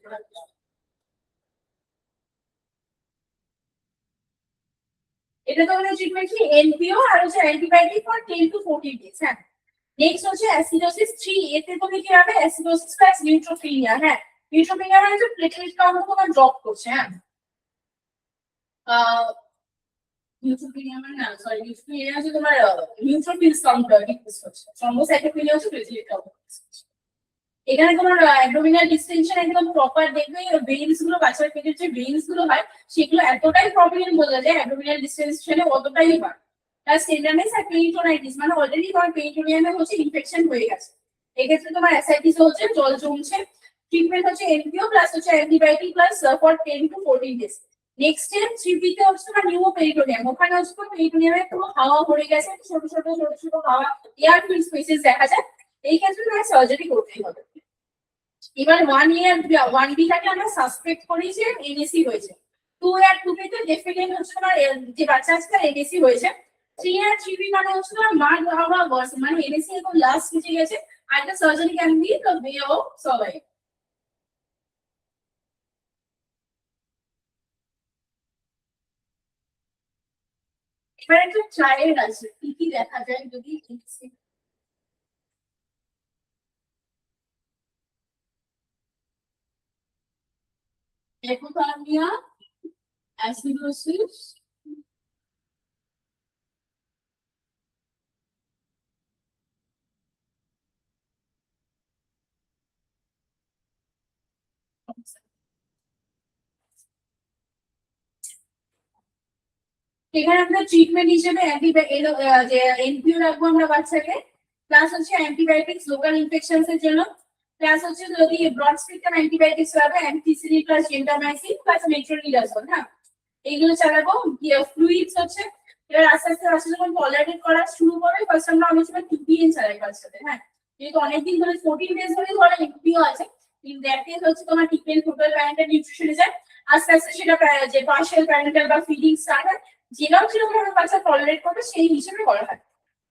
এটা তো হলো ট্রিটমেন্ট কি এনপিও আর হচ্ছে অ্যান্টিবায়োটিক ফর 10 to 14 ডেজ। হ্যাঁ, নেক্সট হচ্ছে অ্যাসিডোসিস 3, এতে তুমি কি হবে অ্যাসিডোসিস প্লাস নিউট্রোপিনিয়া। হ্যাঁ, নিউট্রোপিনিয়া মানে হচ্ছে প্লেটলেট কাউন্ট তোমার ড্রপ করছে। হ্যাঁ, নিউট্রোপিনিয়া মানে না, সরি, নিউট্রোপিনিয়া হচ্ছে তোমার নিউট্রোফিলস কাউন্ট ডিক্রিজ হচ্ছে, থ্রম্বোসাইটোপিনিয়া হচ্ছে প্লেটলেট কাউন্ট। এখানে তোমার অ্যাবডোমিনাল ডিসটেনশন একদম প্রপার দেখবে, ভেইনস গুলো বাচ্চার পেটের যে ভেইনস গুলো হয় সেগুলো এতটাই প্রমিনেন্ট বোঝা যায় অ্যাবডোমিনাল ডিসটেনশনে অতটাই হয়। প্লাস টেন্ডারনেস আর পেরিটোনাইটিস মানে অলরেডি তোমার পেরিটোনিয়ামে হচ্ছে ইনফেকশন হয়ে গেছে, এক্ষেত্রে তোমার অ্যাসাইটিস হচ্ছে জল জমছে। ট্রিটমেন্ট হচ্ছে এনপিও প্লাস হচ্ছে antibiotic plus for 10 to 14 days. Next step 3B তে হচ্ছে তোমার নিউমো পেরিটোনিয়াম, ওখানে হচ্ছে তোমার পেরিটোনিয়ামে পুরো হাওয়া ভরে গেছে, ছোট ছোট ছোট ছোট হাওয়া এয়ার ফিল্ড স্পেসেস দেখা যায়, এই ক্ষেত্রে তোমার সার্জারি করতেই হবে। এবার 1 বি টাকে আমরা সাসপেক্ট করি যে এনএসি হয়েছে, 2 আর 2B তে ডেফিনেট হচ্ছে তোমার যে বাচ্চা আছে তার এনএসি হয়েছে। 3 আর 3B মানে হচ্ছে তোমার মার্ক হওয়া ওয়ার্স মানে এনএসি এখন লাস্ট স্টেজে গেছে, আর একটা surgery can be the way of survive. এবার একটা ট্রায়াল আছে, কি কি দেখা যায় যদি hypothermia, acidosis, এখানে আমরা ট্রিটমেন্ট হিসেবে যে এনপিও রাখবো আমরা বাচ্চাকে, প্লাস হচ্ছে অ্যান্টিবায়োটিক্স লোকাল ইনফেকশনস এর জন্য, প্লাস হচ্ছে যদি ব্রড স্পেকট্রাম অ্যান্টিবায়োটিক্স হবে অ্যান্টিসিডি প্লাস জেন্টামাইসিন প্লাস মেট্রোনিডাজোল। হ্যাঁ, এইগুলো চালাবো। ফ্লুইডস হচ্ছে এবার আস্তে আস্তে বাচ্চা যখন টলারেট করা শুরু করে ফার্স্ট আমরা অনেক সময় টিপিএন চালাই বাচ্চাদের। হ্যাঁ, যেহেতু অনেকদিন ধরে 14 ডেজ ধরে ধরে এনপিও আছে, কিন্তু দ্যাট ইজ হচ্ছে তোমার টিপিএন টোটাল প্যারেন্টাল নিউট্রিশনে যায়, আস্তে আস্তে সেটা যে পার্শিয়াল প্যারেন্টাল বা ফিডিং স্টার্ট হয়, যেরকম ভাবে বাচ্চা টলারেট করবে সেই হিসেবে করা হয়।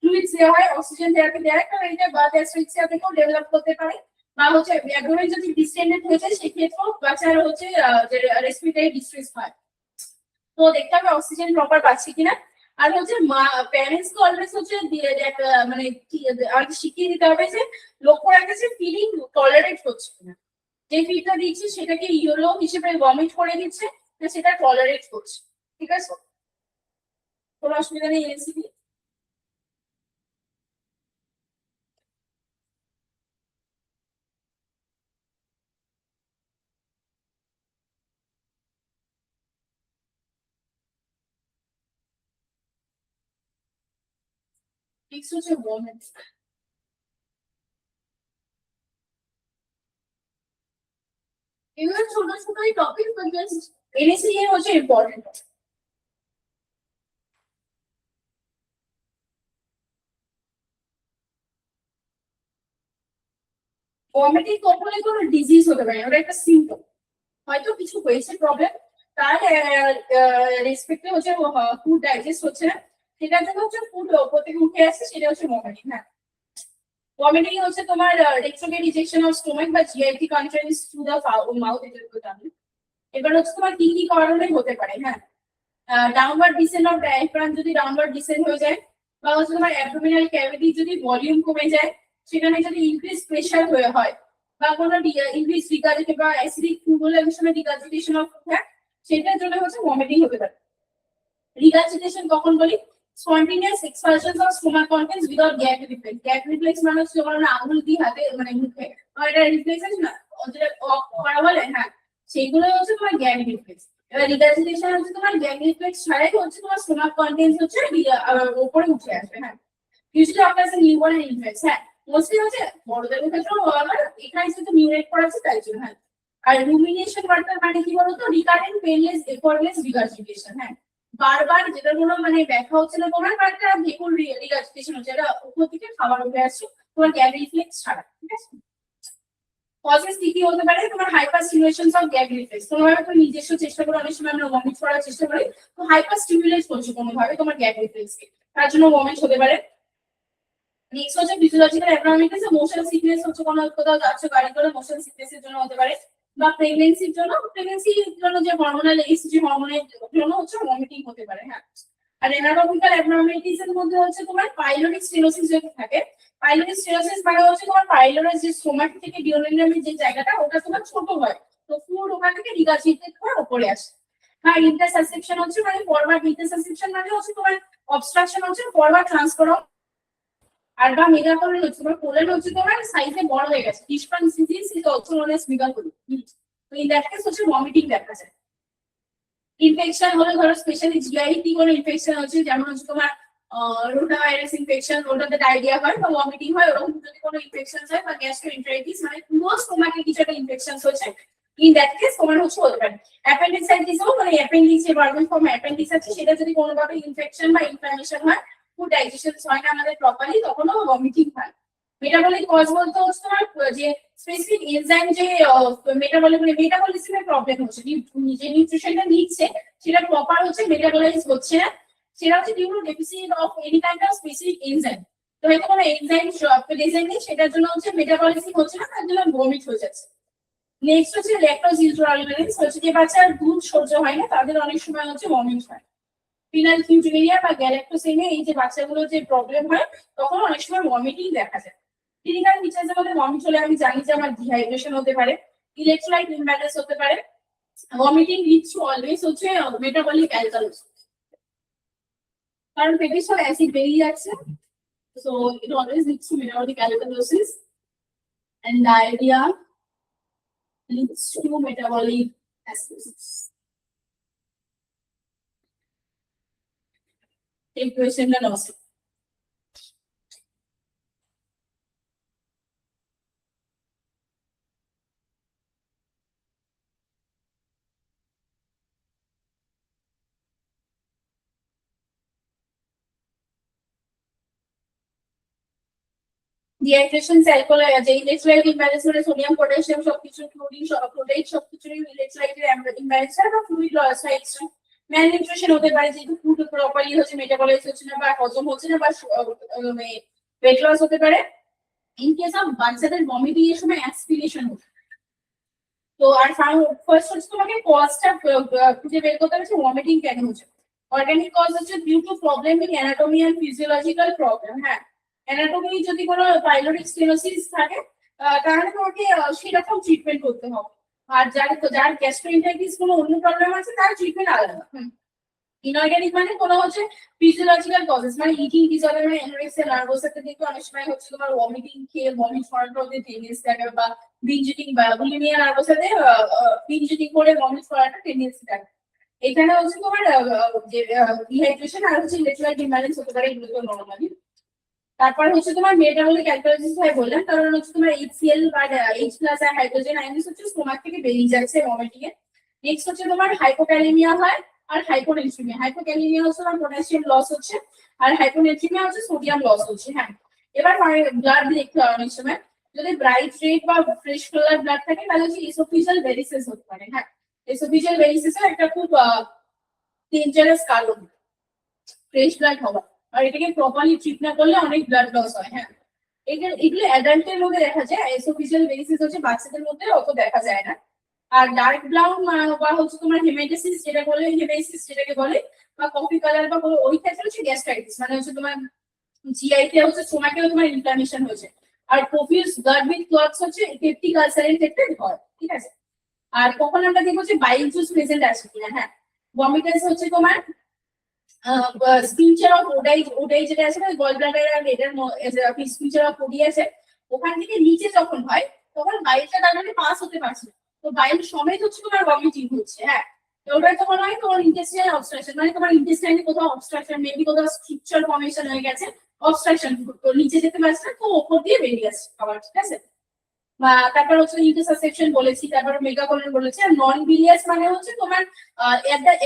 ফ্লুইডস দেওয়া হয়, অক্সিজেন থেরাপি দেওয়া হয়, কারণ এটা বার্থ অ্যাসফিক্সিয়া থেকেও ডেভেলপ করতে পারে, বা হচ্ছে অ্যাবডোমেন যদি ডিসটেন্ডেড হয়ে যায় সেক্ষেত্রেও বাচ্চার হচ্ছে যে রেসপিরেটরি ডিস্ট্রেস হয়, তো দেখতে হবে অক্সিজেন প্রপার পাচ্ছে কিনা। আর হচ্ছে প্যারেন্টস কে অলওয়েজ হচ্ছে মানে আমাকে শিখিয়ে দিতে হবে যে লক্ষ্য রাখতে যে ফিলিং টলারেট হচ্ছে কিনা, যে ফিডটা দিচ্ছে সেটাকে ইয়েলো হিসেবে ভমিট করে দিচ্ছে না সেটা টলারেট করছে। ঠিক আছে, কোনো অসুবিধা নেই এনসিপি। নেক্সট হচ্ছে ভমিট। এগুলো ছোট ছোট টপিক, বাট জাস্ট NSE হচ্ছে ইম্পর্টেন্ট। ভমিটিং কখনোই কোনো ডিজিজ হতে পারে, ওটা একটা সিম্পটম, হয়তো কিছু হয়েছে প্রবলেম, তার রেসপেক্টে হচ্ছে ফুড ডাইজেস্ট হচ্ছে না, সেটার জন্য হচ্ছে ফুড ওপর থেকে উঠে আসছে, সেটা হচ্ছে ভমিটিং। হ্যাঁ, ভমিটিং হচ্ছে তোমার রেট্রোগেড রিজেকশন অফ স্টোমাক বা GIT contents through the mouth, এটা বলতে হবে। এবার হচ্ছে তোমার কি কি কারণে হতে পারে। হ্যাঁ, ডাউনওয়ার্ড ডিসেন্ট অফ ডায়াফ্রাম যদি ডাউনওয়ার্ড ডিসেন্ট হয়ে যায়, বা হচ্ছে তোমার অ্যাবডোমিনাল ক্যাভিটি যদি ভলিউম কমে যায়, সেখানে যদি ইনক্রিজ প্রেসার হয়ে হয়, বা কোনো ইনক্রিজ রিগার্জিটেশন বা অ্যাসিডিক ফুড হলে সময় রিগার্জিটেশন অফ ফুড, সেটার জন্য হচ্ছে ভমিটিং হতে পারে। রিগার্জিটেশন কখন বলি? Spontaneous expulsions of stomach contents without gag reflex. Gag reflex মানে হচ্ছে যখন আমরা আঙুল দিয়ে হাতে মানে মুখে এটা রিফ্লেক্স আছে না, যেটা করা বলে, হ্যাঁ, সেইগুলো হচ্ছে তোমার গ্যাগ রিফ্লেক্স। এবার রিগার্জিটেশন হচ্ছে তোমার গ্যাগ রিফ্লেক্স ছাড়াই হচ্ছে তোমার স্টোমাক কন্টেন্টস হচ্ছে উপরে উঠে আসবে। হ্যাঁ, ইউজুয়ালি আপনার নিউবর্ন ইনফেক্টস। হ্যাঁ, মোস্টলি হচ্ছে বড়দের ক্ষেত্রেও আবার এখানে যেহেতু মিউরেট করা আছে তাই জন্য। হ্যাঁ, আর রুমিনেশন ওয়াটার মানে কি বলতো? Recurrent painless effortless regurgitation. হ্যাঁ, বারবার যেটা কোনো মানে ব্যাখ্যা হচ্ছে না তোমার, বা একটা ভেকুর রিগার্জিটেশন হচ্ছে, এটা উপর থেকে খাবার উঠে আসছে তোমার গ্যাগ রিফ্লেক্স ছাড়া। ঠিক আছে, কজেস কি কি হতে পারে? তোমার hyper stimulation of gag reflex, কোনোভাবে তুমি নিজস্ব চেষ্টা করে, অনেক সময় আমরা ভমিট করার চেষ্টা করি, তো হাইপার স্টিমুলেট করছো কোনোভাবে তোমার গ্যাগ রিফ্লেক্সকে, তার জন্য ভমিট হতে পারে। নেক্সট হচ্ছে ফিজিওলজিক্যাল অ্যাবনর্মালিটিস, মোশন সিকনেস হচ্ছে কোনো কোথাও যাচ্ছে গাড়ি করে, মোশন সিকনেসের জন্য হতে পারে, বা প্রেগন্যান্সির জন্য, প্রেগন্যান্সির জন্য যে হরমোনাল এসিজি হরমোনের জন্য হচ্ছে ভমিটিং হতে পারে। হ্যাঁ, আর অ্যানাটমিক্যাল অ্যাবনর্মালিটিস এর মধ্যে হচ্ছে তোমার পাইলোরিক স্টেনোসিস যদি থাকে, পাইলোরিক স্টেনোসিস মানে হচ্ছে তোমার পাইলোরের যে স্টোমাক থেকে ডিওনেলিয়ামের যে জায়গাটা, ওটা তোমার ছোট হয়, তো ফুড ওখান থেকে রিগার্জিটেট করে উপরে আসে। হ্যাঁ, ইন্টারসাসেপশন হচ্ছে মানে ফরওয়ার্ড, ইন্টারসাসেপশন মানে হচ্ছে তোমার অবস্ট্রাকশন হচ্ছে ফরওয়ার্ড ট্রান্সফার, আর বা মেগাকোলিন হচ্ছে তোমার কোলেন হচ্ছে তোমার সাইজে বড় হয়ে গেছে, ডিসপানসিস ইজ অলসো নোন অ্যাজ মেগাকোলিন। তো ইন দ্যাট কেস হচ্ছে ভমিটিং দেখা যায়। ইনফেকশন হলে ধরো স্পেশালি জিআইটি কোনো ইনফেকশন হচ্ছে, যেমন হচ্ছে তোমার রোটাভাইরাস ইনফেকশন, ওটাতে ডায়রিয়া হয় বা ভমিটিং হয়, ওরকম যদি কোনো ইনফেকশন হয়, বা গ্যাস্ট্রোএন্টারাইটিস মানে পুরো স্টোমাকে কিছু একটা ইনফেকশন হচ্ছে, ইন দ্যাট কেস তোমার হচ্ছে হতে পারে। অ্যাপেন্ডিসাইটিসও মানে অ্যাপেন্ডিক্স যে ভার্বাল ফর্ম অ্যাপেন্ডিক্স আছে, সেটা যদি কোনোভাবে ইনফেকশন বা ইনফ্লামেশন হয়, ফুড ডাইজেশন হয় না আমাদের প্রপারলি, তখনও ভমিটিং হয়। মেটাবলিক কজ বলতে হচ্ছে তোমার যে স্পেসিফিক এনজাইম যে মেটাবলিজমের প্রবলেম হচ্ছে, যে নিউট্রিশনটা নিচ্ছে সেটা প্রপার হচ্ছে মেটাবলাইজ হচ্ছে না, সেটা হচ্ছে due to deficit of any kind of specific enzyme. তো হয়তো কোনো এনজাইম প্রেজেন্ট নেই, সেটার জন্য হচ্ছে মেটাবলিজম হচ্ছে না, তার জন্য ভমিট হয়ে যাচ্ছে। নেক্সট হচ্ছে ল্যাকটোজ ইনটলারেন্স, হচ্ছে যে বাচ্চার দুধ সহ্য হয় না, তাদের অনেক সময় হচ্ছে ভমিট হয়। ফিনাইল ফিউটেরিয়া বা গ্যালাক্টোসেমিয়া, এই যে বাচ্চাগুলোর যে প্রবলেম হয়, তখন অনেক সময় ভমিটিং দেখা যায়। ক্লিনিক্যাল ফিচার্স এর মধ্যে ভমিট হলে আমি জানি যে আমার ডিহাইড্রেশন হতে পারে, ইলেক্ট্রোলাইট ইমব্যালেন্স হতে পারে, ভমিটিং লিডস টু অলওয়েজ হচ্ছে মেটাবলিক অ্যালকালোসিস, কারণ পেটে সব অ্যাসিড বেরিয়ে যাচ্ছে, so it always leads to metabolic alkalosis, and diarrhoea leads to metabolic acidosis. এই কোয়েশ্চেনটা লস। ডিহাইড্রেশন অ্যালকোহল, যে ইলেক্ট্রোলাইট ইমব্যালেন্স মানে সোডিয়াম পটাশিয়াম সবকিছু, ক্লোরিন ক্লোরাইড সবকিছু ইলেক্ট্রোলাইটের ইমব্যালেন্স হয়, বা ফ্লুইড লস হয়, এক্সট্রা ম্যালনিউট্রিশন হতে পারে, যেহেতু ফুড প্রপারলি হচ্ছে মেটাবলাইজ হচ্ছে না বা হজম হচ্ছে না, বা ওয়েট লস হতে পারে। ইন কেস অফ বাচ্চাদের ভমিটিং এর সময় অ্যাসপিরেশন হচ্ছে। তো আর ফার্স্ট হচ্ছে তোমাকে কজটা খুঁজে বের করতে হবে, ভমিটিং কেন হচ্ছে। অর্গানিক কজ হচ্ছে due to problem in anatomy and physiological problem. হ্যাঁ, অ্যানাটমি যদি কোনো পাইলোরিক স্টেনোসিস থাকে, তাহলে তোমাকে সেরকম ট্রিটমেন্ট করতে হবে। আর যার গ্যাস্ট্রোএন্টারাইটিস কোনো অন্য প্রবলেম আছে, তার ট্রিটমেন্ট আলাদা। ইনঅর্গানিক মানে কোনো হচ্ছে ফিজিওলজিক্যাল কজেস, মানে ইটিং ডিসঅর্ডার মানে অ্যানোরেক্সিয়া নার্ভাসাতে কিন্তু অনেক সময় হচ্ছে তোমার ভমিটিং খেয়ে ভমিট করার যে টেন্ডেন্সি থাকে, বা বিঞ্জ ইটিং বা বুলিমিয়া নার্ভাসাতে বিঞ্জ ইটিং করে ভমিট করার টেন্ডেন্সি থাকে। এখানে হচ্ছে তোমার যে ডিহাইড্রেশন আর হচ্ছে ইলেক্ট্রোলাইট ইমব্যালেন্স হতে পারে, এগুলো তো নরমালি। তারপর হচ্ছে তোমার মেটাবলিক অ্যালকালিসিস হয় বললাম, কারণ হচ্ছে তোমার HCl বা H+ আর হাইড্রোজেন আয়নিস হচ্ছে স্টোমাক থেকে বেরিয়ে যাচ্ছে ভমিটিং এ। নেক্সট হচ্ছে তোমার হাইপোক্যালেমিয়া হয় আর হাইপোনেট্রিমিয়া। হাইপোক্যালেমিয়া হচ্ছে তোমার পটাশিয়াম লস হচ্ছে, আর হাইপোনেট্রিমিয়া হচ্ছে সোডিয়াম লস হচ্ছে। হ্যাঁ, এবার ব্লাড দেখতে হয় অনেক সময়, যদি ব্রাইট রেড বা ফ্রেশ কালার ব্লাড থাকে তাহলে হচ্ছে ইসোফিজিয়াল ভেরিসিস হতে পারে। হ্যাঁ, ইসোফিজিয়াল ভেরিসিস একটা খুব ডেঞ্জারাস কারণ ফ্রেশ ব্লাড হওয়া, আর এটাকে প্রপারলি ট্রিট না করলে অনেক ব্লাড লস হয়। হ্যাঁ, এগুলো অ্যাডাল্টের মধ্যে দেখা যায়, এসোফিজিয়াল ভেরিসিস হচ্ছে বাচ্চাদের মধ্যে অত দেখা যায় না। আর ডার্ক ব্রাউন বা হচ্ছে তোমার হেমেটাইটিস যেটা বলে, হেমেটাইটিস যেটাকে বলে, বা কফি কালার বা ওই ক্ষেত্রে হচ্ছে গ্যাস্ট্রাইটিস, মানে হচ্ছে তোমার জিআই তে হচ্ছে স্টোমাকেও তোমার ইনফ্লামেশন হয়েছে। আর প্রফিউজ ব্লাড উইথ ক্লটস হচ্ছে পেপটিক আলসারের ক্ষেত্রে হয়। ঠিক আছে, আর কখন আমরা দেখবো যে বাইল জুস প্রেজেন্ট আছে কিনা। হ্যাঁ, ভমিটাস হচ্ছে তোমার স্পিচার অফ ওডাই, ওডাই যেটা আছে না গল ব্লাডার আর এটার স্পিচার অফ ওডি আছে, ওখান থেকে নিচে যখন হয় তখন বাইলটা তার মানে পাস হতে পারছে না। তো বাইল সমেত হচ্ছে তোমার ভমিটিং হচ্ছে। হ্যাঁ, তো ওটা তখন হয় তোমার ইন্টেস্টাইনাল অবস্ট্রাকশন, মানে তোমার ইন্টেস্টাইনে কোথাও অবস্ট্রাকশন, মেবি কোথাও স্ট্রিকচার ফর্মেশন হয়ে গেছে, অবস্ট্রাকশন, তো নিচে যেতে পারছে না, তো ওপর দিয়ে বেরিয়ে আসছে খাবার। ঠিক আছে, বা তারপর হচ্ছে ইন্টারসেকশন বলেছি, তারপর মেগাকোলন বলেছি। আর নন বিলিয়াস মানে হচ্ছে তোমার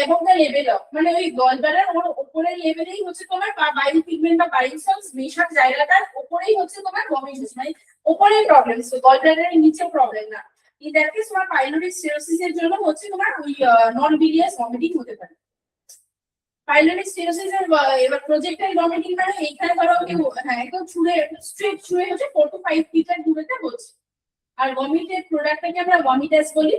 এবং দ্য লেভেল অফ, মানে ওই গলব্লাডার ওর উপরের লেভেলেই হচ্ছে তোমার বাইল পিগমেন্ট বা বাইল সেলস মেশার জায়গাটার উপরেই হচ্ছে তোমার ভমিট হচ্ছে, মানে উপরেই প্রবলেম, তো গলব্লাডারের নিচেও প্রবলেম না। ইন দ্যাট কেস তোমার পাইলোরি সিরোসিস এর জন্য হচ্ছে তোমার ওই নন বিলিয়াস ভমিটিং হতে পারে। পাইলোরি সিরোসিস এর এবার প্রজেক্টাইল ভমিটিং মানে এইখানে ধরো হ্যাঁ একদম ছুঁড়ে স্ট্রেট ছুঁড়ে হচ্ছে 4 to 5 ফিটের দূরত্বে হচ্ছে। আর ভমিটের প্রোডাক্টটাকে আমরা ভমিটাস বলি।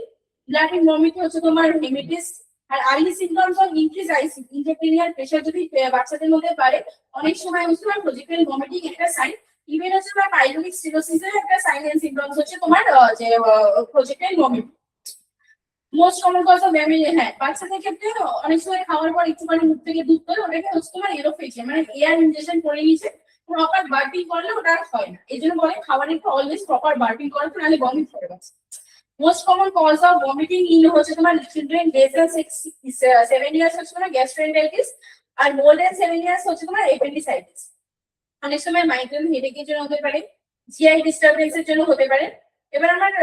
ব্ল্যাক ভমিট হচ্ছে তোমার হেমেটিস। আর early symptoms of increase intracranial pressure যদি বাচ্চাদের মধ্যে বাড়ে, অনেক সময় হচ্ছে তোমার প্রজেক্টাইল ভমিটিং একটা সাইন, ইভেন হচ্ছে তোমার পাইলোরিক সিরোসিসের একটা সাইন এন্ড সিম্পটমস হচ্ছে তোমার যে projectile vomit. Most common cause of ভ্যামিলি, হ্যাঁ বাচ্চাদের ক্ষেত্রে অনেক সময় খাওয়ার পর একটুখানি মুখ থেকে দুধ করে ওটাকে হচ্ছে তোমার এরোফেজিয়া, মানে এয়ার ইনজেকশন করে নিয়েছে, প্রপার বার্পিং করলে ওটা আর হয় না। এই জন্য বলে খাবারের একটু অলওয়েজ প্রপার বার্পিং করো, নাহলে ভমিট করে বাচ্চা। Most common cause of vomiting in হচ্ছে তোমার চিলড্রেন লেস দ্যান 7 ইয়ার্স হচ্ছে তোমার গ্যাস্ট্রাইটিস, আর মোর দ্যান 7 ইয়ার্স হচ্ছে তোমার অ্যাপেন্ডিসাইটিস। অনেক সময় মাইগ্রেন হেডেকের জন্য হতে পারে, জিআই ডিস্টারবেন্সের জন্য হতে পারে। এবার আমার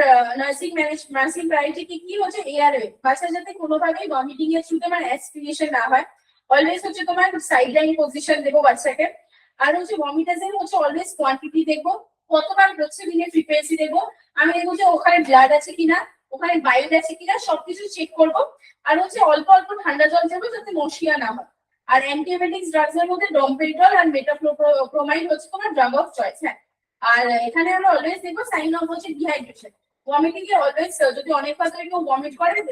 নার্সিং প্রায়োরিটি কি হচ্ছে এয়ারওয়ে, বাচ্চা যাতে কোনোভাবেই ভমিটিং এর থ্রুতে আমার অ্যাসপিরেশন না হয়, অলওয়েজ হচ্ছে তোমার সাইড লাইন পজিশন দেবো বাচ্চাকে। আর হচ্ছে ভমিটাসের হচ্ছে অলওয়েজ কোয়ান্টিটি দেখবো, কতবার হচ্ছে দিনের ফ্রিকোয়েন্সি দেখবো, আমি দেখবো যে ওখানে ব্লাড আছে কিনা, ওখানে বাইল আছে কিনা, সবকিছু চেক করবো। আর হচ্ছে অল্প অল্প ঠান্ডা জল দেবো যাতে মশিয়া না হয়। আর অ্যান্টিবায়োটিক্স ড্রাগস এর মধ্যে ডমপেরিডল আর মেটাফ্লোপ্রোমাইড হচ্ছে তোমার ড্রাগ অফ চয়েস। হ্যাঁ, আর এখানে আমরা অলওয়েজ দেখবো সাইন অফ হচ্ছে ডিহাইড্রেশন। ভমিটিং এ অলওয়েজ যদি অনেক মাত্রায় কেউ ভমিট করে দেন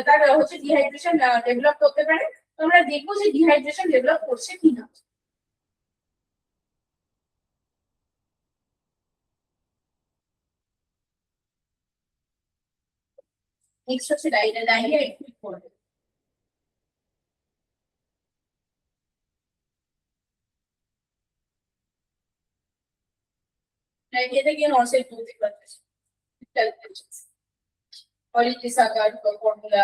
তার হচ্ছে ডিহাইড্রেশন ডেভেলপ করতে পারে। তো আমরা দেখবো যে ডিহাইড্রেশন ডেভেলপ করছে কিনা। নেক্সট হচ্ছে ডায়রিয়া। ডায়রিয়া একটু করবে, ডায়রিয়াতে গিয়ে নর্সেল বুঝতে পারতেছে পলিটিস আকার ফর্মুলা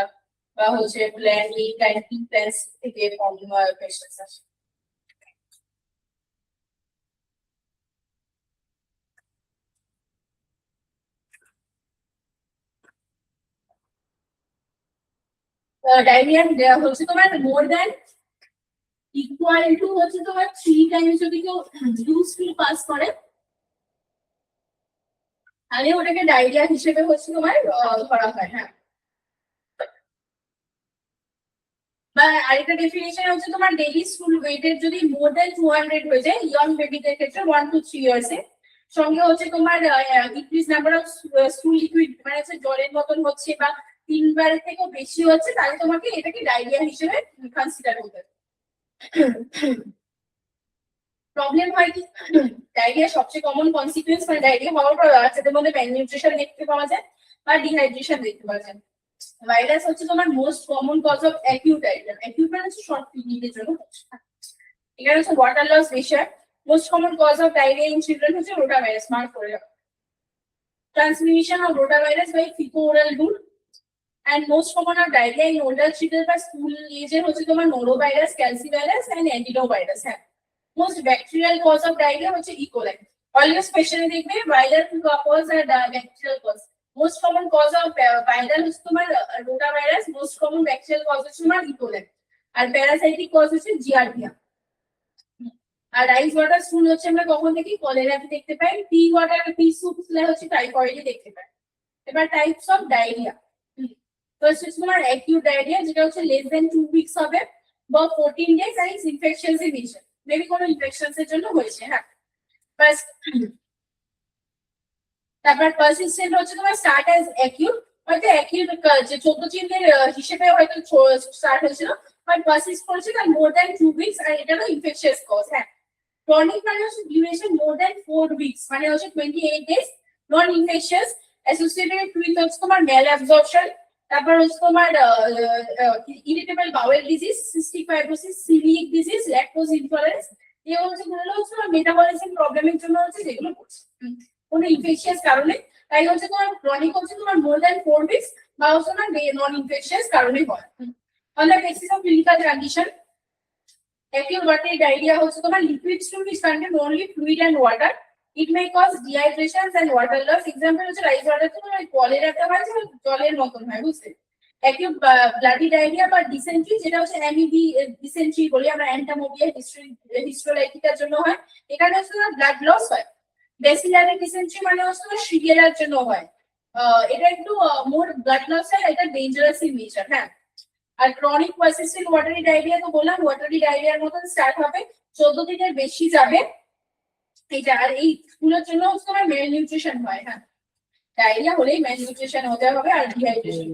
বা হচ্ছে plan A plan B plan C থেকে ফর্মুলা পেশেন্টস আসে। ডায়রিয়া হচ্ছে তোমার মোর দ্যান ইকুয়াল টু হচ্ছে তোমার 3 টাইমস যদি কেউ ইউজফুল পাস করে তাহলে ওটাকে ডায়রিয়া হিসেবে হচ্ছে তোমার ধরা হয়। হ্যাঁ, বা আরেকটা ডেফিনিশন হচ্ছে তোমার ডেইলি স্কুল ওয়েটের যদি মোর দ্যান 200 হয়ে যায় ইয়ং বেবিদের ক্ষেত্রে 1 to 3 ইয়ার্স এ, সঙ্গে হচ্ছে তোমার increase number of school liquid, মানে হচ্ছে জলের মতন হচ্ছে বা 3 বারের থেকেও বেশি হচ্ছে, তাহলে তোমাকে এটাকে ডায়রিয়া হিসেবে কনসিডার করতে হবে। প্রবলেম হয় কি, ডায়রিয়া সবচেয়ে কমন কনসিকুয়েন্স, মানে ডায়রিয়া হওয়ার পর বাচ্চাদের মধ্যে ম্যালনিউট্রিশন দেখতে পাওয়া যায় বা ডিহাইড্রেশন দেখতে পাওয়া যায়। ভাইরাস হচ্ছে তোমার most common cause of acute diarrhoea. Acute মানে হচ্ছে শর্ট পিরিয়ডের জন্য হচ্ছে। এখানে হচ্ছে ওয়াটার লস বেশি হয়। Most common cause of diarrhoea in children হচ্ছে রোটাভাইরাস, মার্ক করে রাখো। Transmission of rotavirus by faeco oral route. And most common of diarrhea in older children বা স্কুল এজের হচ্ছে তোমার নোরোভাইরাস, ক্যালসিভাইরাস এন্ড অ্যাডিনোভাইরাস। হ্যাঁ, most bacterial cause of diarrhoea হচ্ছে E coli. Always কোশ্চেনে দেখবে ভাইরাল কজ আর bacterial cause. Most common cause of viral হচ্ছে তোমার rota virus, most common bacterial cause হচ্ছে তোমার ইকোলাই, আর প্যারাসাইটিক কজ হচ্ছে জিআরডিয়া। আর রাইস ওয়াটার স্টুল হচ্ছে আমরা কখন দেখি, কলেরাতে দেখতে পাই। পি ওয়াটার পি স্যুপ হচ্ছে টাইফয়েডে দেখতে পাই। এবার টাইপস অফ ডায়রিয়া, ফার্স্ট হচ্ছে তোমার অ্যাকিউট ডায়রিয়া, যেটা হচ্ছে লেস দেন 2 উইকস হবে বা 14 ডেজ, আর ইনফেকশনস এর নেচার, মেবি কোনো ইনফেকশনস এর জন্য হয়েছে। হ্যাঁ, ফার্স্ট। তারপর পারসিস্টেন্ট হচ্ছে তোমার স্টার্ট অ্যাজ অ্যাকিউট, হয়তো অ্যাকিউট যে 14 চিহ্নের হিসেবে হয়তো স্টার্ট হয়েছিল, বাট পারসিস্ট করেছে তার মোর দ্যান 2 উইকস, আর এটা হলো ইনফেকশাস কজ। হ্যাঁ, ক্রনিক মানে হচ্ছে ডিউরেশন মোর দ্যান 4 উইকস, মানে হচ্ছে 28 days, non infectious, associated with হচ্ছে তোমার ম্যাল অ্যাবজর্পশন। তারপর হচ্ছে তোমার irritable bowel disease, cystic fibrosis, coeliac disease, lactose intolerance, এগুলো হচ্ছে তোমার মেটাবলিজম প্রবলেমের জন্য হচ্ছে যেগুলো করছে কোনো ইনফেকশাস কারণে। তাই হচ্ছে তোমার ক্রনিক হচ্ছে তোমার মোর দ্যান 4 উইকস বা হচ্ছে তোমার নন ইনফেকশাস কারণে হয়। On the basis of clinical condition, acute watery diarrhea হচ্ছে তোমার liquid stool which contain only fluid and water. It may cause dehydration and water loss. Example হচ্ছে রাইস ওয়াটার তো মানে কলেরাটা হয় যে জলের মতন হয়, বুঝতে। acute bloody diarrhea বা dysentery, যেটা হচ্ছে অ্যামিবি dysentery বলি আমরা, অ্যান্টামোবিয়া হিস্টোলাইটিকার জন্য হয়। এখানে হচ্ছে ব্লাড লস হয়। ব্যাসিলারি dysentery মানে হচ্ছে শিগেরার জন্য হয়। এটা একটু মোর ব্লাড লস হয়, এটা ডেঞ্জারাস ইন নেচার। হ্যাঁ, আর ক্রনিক পারসিস্টেন্ট ওয়াটারি ডায়রিয়া তো বললাম, ওয়াটারি ডায়রিয়ার মতন স্টার্ট হবে, 14 দিনের বেশি যাবে এটা। আর এই গুলোর জন্য তোমার মেল নিউট্রিশন হয়। হ্যাঁ, ডায়রিয়া হলেই মেল নিউট্রিশন হতে হবে আর ডিহাইড্রেশন।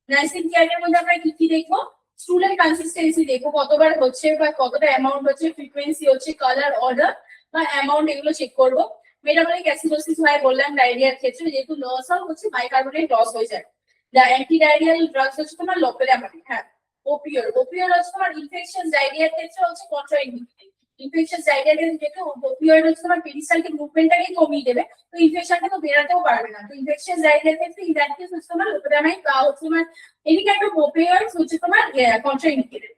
নার্সিং কেয়ারের মধ্যে আমরা কি কি দেখবো, স্টুলের কনসিস্টেন্সি দেখবো, কতবার হচ্ছে বা কতটা অ্যামাউন্ট হচ্ছে, ফ্রিকোয়েন্সি হচ্ছে, কালার, অর্ডার বা অ্যামাউন্ট, এগুলো চেক করবো। মেটাবলিক অ্যাসিডোসিস হয় বললাম ডায়রিয়ার ক্ষেত্রে, যেহেতু লস হচ্ছে বাইকার্বনেট লস হয়ে যায়। অ্যান্টিডায়রিয়াল ড্রাগস হচ্ছে তোমার লোপেরামাইড। হ্যাঁ, ওপিওয়েড হচ্ছে তোমার ইনফেকশন ডায়রিয়ার ক্ষেত্রে হচ্ছে কন্ট্রাইন্ডিকেটেড। ইনফেকশন ডায়রিয়ার ক্ষেত্রে ওপিওয়েড হচ্ছে তোমার পেরিসাইকেল মুভমেন্টটাকে কমিয়ে দেবে, তো ইনফেকশনটা তো বেরাতেও পারবে না। তো ইনফেকশন ডায়রিয়ার ক্ষেত্রে ইনডাক্টিভ হচ্ছে তোমার লোপেরামাইড বা হচ্ছে তোমার এনি কাইন্ড অফ ওপিওয়েডস হচ্ছে তোমার কন্ট্রাইন্ডিকেটেড।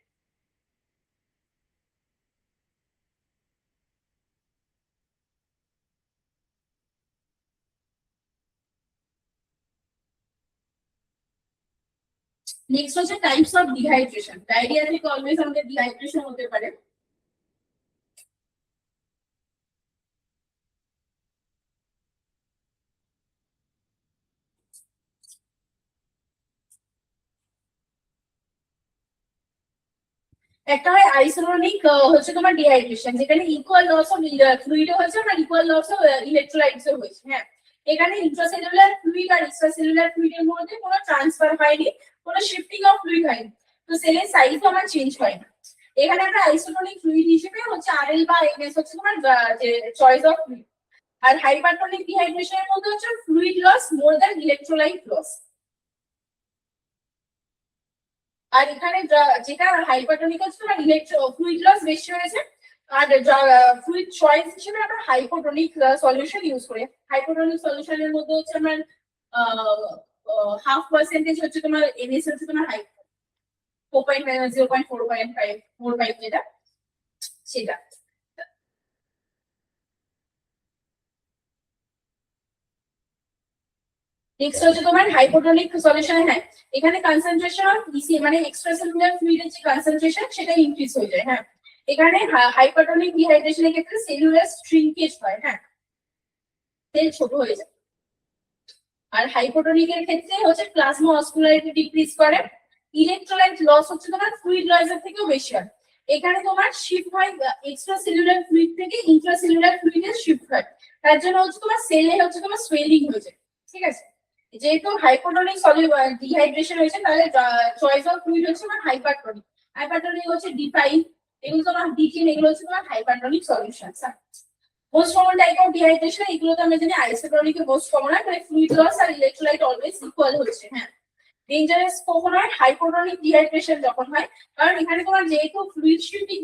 নেক্সট হচ্ছে টাইপস অফ ডিহাইড্রেশন। ডায়রিয়া থেকে অলওয়েজ আমাদের ডিহাইড্রেশন হতে পারে। একটা হয় আইসোটোনিক হচ্ছে তোমার ডিহাইড্রেশন, যেখানে ইকুয়াল লস অফ ফ্লুইড হয়েছে আর ইকুয়াল লস অফ ইলেকট্রোলাইটস হয়েছে। হ্যাঁ, এখানে ইন্ট্রাসেলুলার ফ্লুইড আর এক্সট্রাসেলুলার ফ্লুইডের মধ্যে কোনো ট্রান্সফার হয়নি, কোনো শিফটিং অফ ফ্লুইড হয়নি, তো সেলের সাইজও আমার চেঞ্জ হয় না। এখানে আমরা আইসোটোনিক ফ্লুইড হিসেবে হচ্ছে আরএল বা এমএস হচ্ছে তোমার যে চয়েস অফ ফ্লুইড। আর হাইপারটোনিক ডিহাইড্রেশনের মধ্যে হচ্ছে fluid loss more than electrolyte loss. আর এখানে যেটা হাইপারটোনিক হচ্ছে তোমার ফ্লুইড লস বেশি হয়েছে, আর ফ্লুইড চয়েস হিসেবে আমরা হাইপোটোনিক সলিউশন ইউজ করি। হাইপোটোনিক সলিউশনের মধ্যে হচ্ছে আমার 0.5% হচ্ছে তোমার এনএস হচ্ছে তোমার হাই 0.45 যেটা সেটা। নেক্সট হচ্ছে তোমার হাইপোটোনিক সলিউশন। হ্যাঁ, এখানে কনসেন্ট্রেশন অফ ইসি মানে এক্সট্রাসেলুলার ফ্লুইডের যে কনসেন্ট্রেশন সেটা ইনক্রিজ হয়ে যায়। হ্যাঁ, এখানে হাইপারটোনিক ডিহাইড্রেশনের ক্ষেত্রে সেলুলার শ্রিঙ্কেজ হয়। হ্যাঁ, সেল ছোট হয়ে যায়। আর হাইপোটোনিকের ক্ষেত্রে হচ্ছে প্লাজমা অসমোলারিটি ডিক্রিজ করে। ইলেকট্রোলাইট লস হচ্ছে তোমার ফ্লুইড লসের থেকেও বেশি হয়। এখানে তোমার শিফট হয় এক্সট্রা সেলুলার ফ্লুইড থেকে ইন্ট্রাসেলুলার ফ্লুইডে শিফট হয়, তার জন্য হচ্ছে তোমার সেলে হচ্ছে তোমার সোয়েলিং হয়ে যায়। ঠিক আছে, যেহেতু হাইপোটোনিক ডিহাইড্রেশন হয়েছে, তাহলে চয়েস অফ ফ্লুইড হচ্ছে তোমার হাইপারটোনিক। হাইপারটোনিক হচ্ছে D5, এগুলো তোমার D10, এগুলো হচ্ছে তোমার hypertonic solution. Most common type of dehydration, এগুলো তো আমরা জানি আইসোটোনিক মোস্ট কমন হয়, মানে ফ্লুইড লস আর ইলেকট্রোলাইট অলওয়েজ ইকুয়াল হচ্ছে। হ্যাঁ, ডেঞ্জারাস কখন হয়, হাইপোটোনিক ডিহাইড্রেশন যখন হয়, কারণ এখানে তোমার যেহেতু ফ্লুইড শিফটিং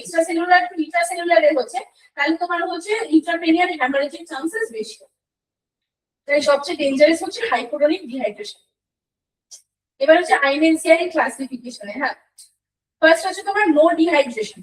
এক্সট্রাসেলুলার টু ইন্ট্রাসেলুলারে হচ্ছে, তাহলে তোমার হচ্ছে ইন্ট্রাক্রেনিয়াল হ্যামারেজের চান্সেস বেশি। তাই সবচেয়ে ডেঞ্জারাস হচ্ছে হাইপোটোনিক ডিহাইড্রেশন। এবার হচ্ছে আইএনসিআর ক্লাসিফিকেশনে। হ্যাঁ, ফার্স্ট হচ্ছে তোমার নো ডিহাইড্রেশন।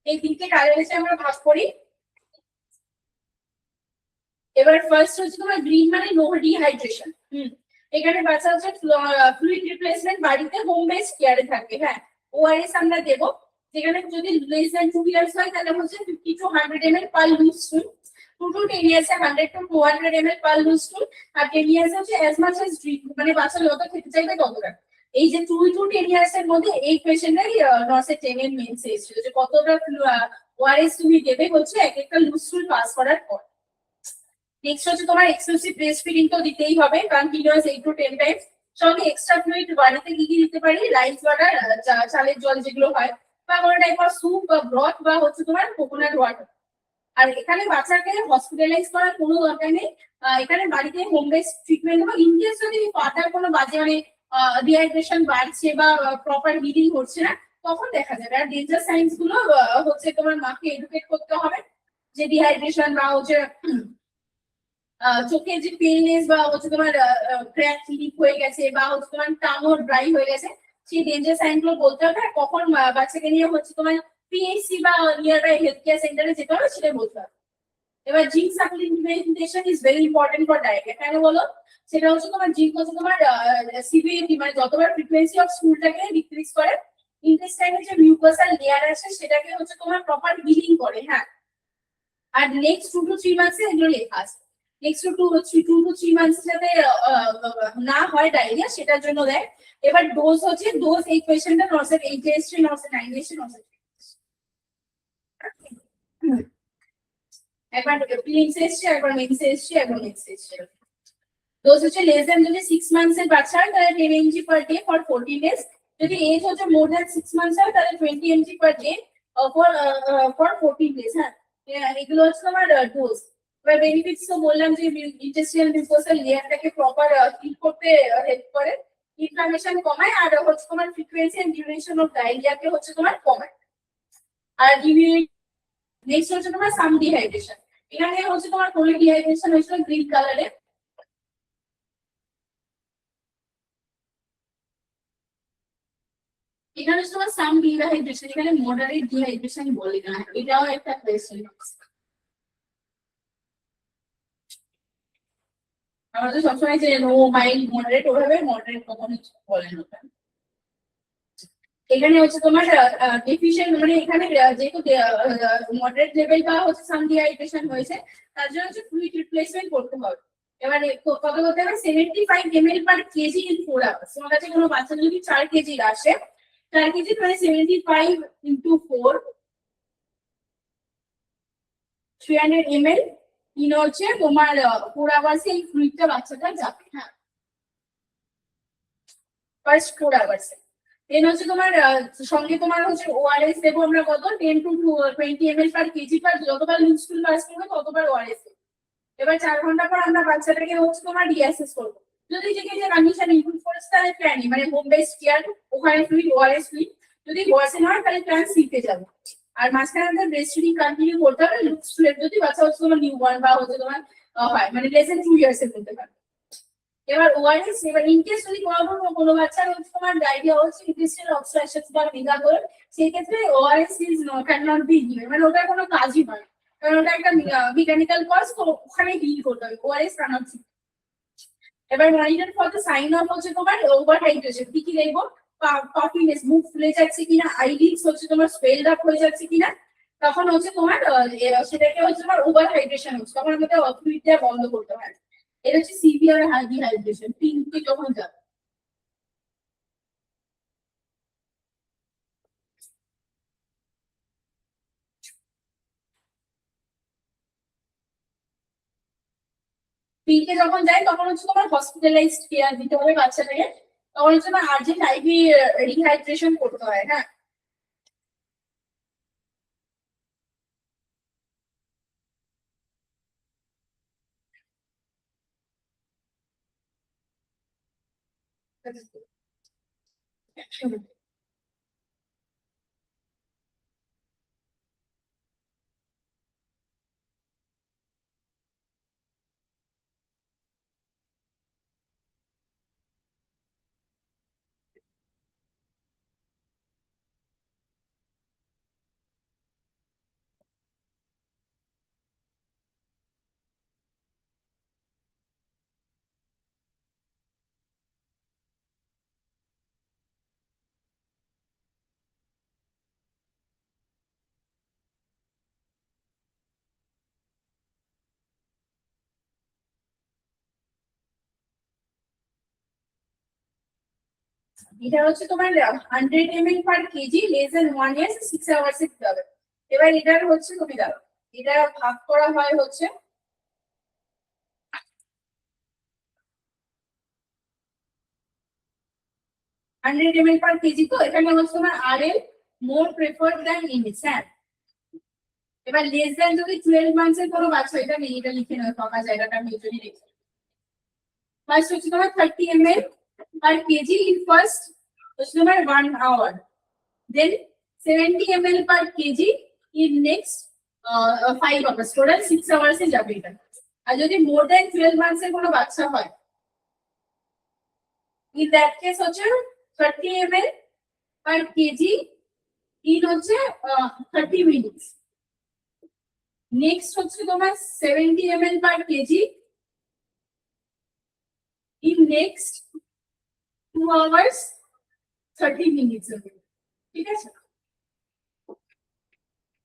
এই তিনটে কালার এসে আমরা ভাগ করি। এবার ফার্স্ট হচ্ছে তোমার গ্রিন মানে নো ডিহাইড্রেশন। এখানে বাচ্চা হচ্ছে ফ্লুইড রিপ্লেসমেন্ট বাড়িতে হোম বেসড কেয়ারে থাকবে। হ্যাঁ, ওআরএস আমরা দেবো, যেখানে যদি লেস দ্যান 2 ইয়ার্স হয় তাহলে হচ্ছে 50 to 100 ml per loose spoon, 2 to 10 years 100 to 200 ml per loose spoon, আর 10 ইয়ার্স হচ্ছে অ্যাজ মাচ অ্যাজ ড্রিঙ্ক, মানে বাচ্চা যত খেতে চাইবে ততটা। এই যে 2 to 10 ইয়ার্স এর মধ্যে এই পেশেন্টের নর্সে 10 এর মেন্স এসেছিল যে কতটা ওআরএস তুমি দেবে হচ্ছে এক একটা লুজ স্পুন পাস করার পর। নেক্সট হচ্ছে তোমার এক্সক্লুসিভ ব্রেস্ট ফিডিং তো দিতেই হবে, কন্টিনিউয়াস 8 to 10 টাইমস। সঙ্গে এক্সট্রা ফ্লুইড বাড়িতে কি কি দিতে পারি, রাইস ওয়াটার, চালের জল যেগুলো হয়, বা কোনো টাইপ অফ স্যুপ বা ব্রথ, বা হচ্ছে তোমার কোকোনাট ওয়াটার। আর এখানে বাচ্চাকে হসপিটালাইজ করার কোনো দরকার নেই, এখানে বাড়িতে হোম বেসড ট্রিটমেন্ট হবে। ইনকেস যদি ফার্দার কোনো বাজে মানে ডিহাইড্রেশন বাড়ছে বা প্রপার ব্লিডিং হচ্ছে না, তখন দেখা যাবে। আর ডেঞ্জার সাইন্স গুলো হচ্ছে তোমার মাকে এডুকেট করতে হবে, যে ডিহাইড্রেশন বা হচ্ছে চোখে যে পেইনেস বা হচ্ছে তোমার ক্র্যাক লিক হয়ে গেছে, বা হচ্ছে তোমার টাঙো ড্রাই হয়ে গেছে, সেই ডেঞ্জার সাইন গুলো বলতে হবে। আর কখন বাচ্চাকে নিয়ে হচ্ছে তোমার পিএইচসি বা নিয়ার বাই হেলথ কেয়ার সেন্টারে যেতে হবে সেটা বলতে হবে। এবার zinc supplementation is very important for diarrhoea. কেন বলো, সেটা হচ্ছে তোমার জিঙ্ক হচ্ছে তোমার সিভিএটি মানে যতবার ফ্রিকোয়েন্সি অফ স্টুলটাকে ডিক্রিজ করে, ইন্টেস্টাইনের যে মিউকাসাল লেয়ার আছে সেটাকে হচ্ছে তোমার প্রপার হিলিং করে। হ্যাঁ, আর নেক্সট 2 to 3 মান্থসে এগুলো লেখা আছে। নেক্সট 2 to 3 মান্থস যাতে না হয় ডায়রিয়া সেটার জন্য দেয়। এবার ডোজ হচ্ছে, ডোজ এই পেশেন্টের নর্সের 8 days 9 days নর্সের একবার প্রিলিমস এসছে, একবার মেন্স এসছে, একবার মেন্স এসছে। ডোজ হচ্ছে লেস দ্যান যদি 6 মান্থস এর বাচ্চা হয় তাহলে 10 mg per day for 14 days। যদি এজ হচ্ছে মোর দ্যান 6 মান্থস হয় তাহলে 20 mg per day for 14 days। হ্যাঁ, এগুলো হচ্ছে আমার ডোজ। এবার বেনিফিটস তো বললাম যে ইন্টেস্টিনাল মিউকোসাল লেয়ারটাকে প্রপার হিল করতে হেল্প করে, ইনফ্লামেশন কমায়, আর হচ্ছে তোমার ফ্রিকোয়েন্সি এন্ড ডিউরেশন অফ ডায়রিয়াকে হচ্ছে তোমার কমায়। আর ইমিউনিটি। নেক্সট হচ্ছে তোমার সাম ডিহাইড্রেশন। এখানে হচ্ছে তোমার কোন ডিহাইড্রেশন হয়েছিল গ্রিন কালারে, এখানে হচ্ছে তোমার সাম ডিহাইড্রেশন, এখানে মডারেট ডিহাইড্রেশন বলে না, এটাও একটা কোয়েশ্চেন। আমরা তো সবসময় যে নো মাইল্ড মডারেট, ওভাবে মডারেট কখনো বলে না। এখানে হচ্ছে তোমার ডেফিশিয়েন্ট মানে এখানে যেহেতু মডারেট লেভেল বা হচ্ছে সাম ডিহাইড্রেশন হয়েছে, তার জন্য হচ্ছে ফ্লুইড রিপ্লেসমেন্ট করতে হবে। এবারে কত করতে হবে, 75 ml per KG in 4 hours। তোমার কাছে কোনো বাচ্চা যদি 4 কেজি আসে, 4 কেজি মানে 75 into 4, 300 ml ইন হচ্ছে তোমার 4 hours এই ফ্লুইডটা বাচ্চাটা যাবে। হ্যাঁ, ফার্স্ট 4 hours। দেন হচ্ছে তোমার সঙ্গে তোমার হচ্ছে ওআরএস দেবো আমরা কত, 10 to 20 ml per কেজি পার, যতবার ইউজফুল পাস করবে ততবার ওআরএস। এবার 4 ঘন্টা পর আমরা বাচ্চাটাকে হচ্ছে তোমার রিঅ্যাসেস করবো। যদি দেখি যে কন্ডিশন ইমপ্রুভ করেছে তাহলে প্ল্যান মানে হোম বেসড কেয়ার, ওখানে ফ্লুইড ওআরএস ফ্লুইড। যদি ওয়ার্সেন হয় তাহলে প্ল্যান সিতে যাবে। আর মাঝখানে আমাদের ব্রেস্ট ফিডিং কন্টিনিউ করতে হবে, যদি বাচ্চা হচ্ছে তোমার নিউ বর্ন বা হচ্ছে তোমার হয় মানে লেস দ্যান 2 ইয়ার্স এর মধ্যে হয়। এবার ওআরএস, এবার ইনকেস যদি কোনো বাচ্চার হচ্ছে তোমার ডায়রিয়া হচ্ছে ইন্টেস্টাইনাল অবস্ট্রাকশন বা মেগাগোল, সেই ক্ষেত্রে ORS is can not be given, মানে ওটা কোনো কাজই হয়, কারণ ওটা একটা মেকানিক্যাল কজ, তো ওখানে হিল করতে হবে, ওআরএস ক্যান নট। এবার monitor for the sign of হচ্ছে তোমার ওভার হাইড্রেশন। কি কি দেখবো, পাফিনেস, মুখ ফুলে যাচ্ছে কিনা, আইলিডস হচ্ছে তোমার স্পেলড আপ হয়ে যাচ্ছে কিনা, তখন হচ্ছে তোমার সেটাকে হচ্ছে তোমার ওভার হাইড্রেশন হচ্ছে, তখন আমাদের ফ্লুইডটা বন্ধ করতে হয়। এটা হচ্ছে সিভিয়ার ডিহাইড্রেশন, পিঙ্কি যখন যাবে। পিঙ্কে যখন যায় তখন হচ্ছে তোমার হসপিটালাইজড কেয়ার দিতে হবে বাচ্চাটাকে, তখন হচ্ছে তোমার আর্জেন্ট আইভি রিহাইড্রেশন করতে হয়। হ্যাঁ, এটা হচ্ছে তোমার 100 ml per KG, less than 1 years 6 hours দিতে হবে। এবার এটার হচ্ছে তুমি দাও, এটা ভাগ করা হয় হচ্ছে 100 ml পার কেজি, তো এখানে হচ্ছে তোমার RL মোর প্রেফার্ড দ্যান ইমিস। হ্যাঁ, এবার লেস দেন যদি 12 months এর কোনো বাচ্চা, এটা নেই, এটা লিখে নেবে ফাঁকা জায়গাটা আমি এজন্যই লিখি। ফার্স্ট হচ্ছে তোমার 30 ml per KG in first হচ্ছে তোমার 1 hour, then 70 ml per kg in next 5 hours, total 6 hours এ যাবে এটা। আর যদি মোর দেন 12 months এর কোনো বাচ্চা হয়, in that case হচ্ছে 30 ml per kg in হচ্ছে 30 minutes। নেক্সট হচ্ছে তোমার 70 ml per kg in next 2 hours 30 minutes। ঠিক আছে,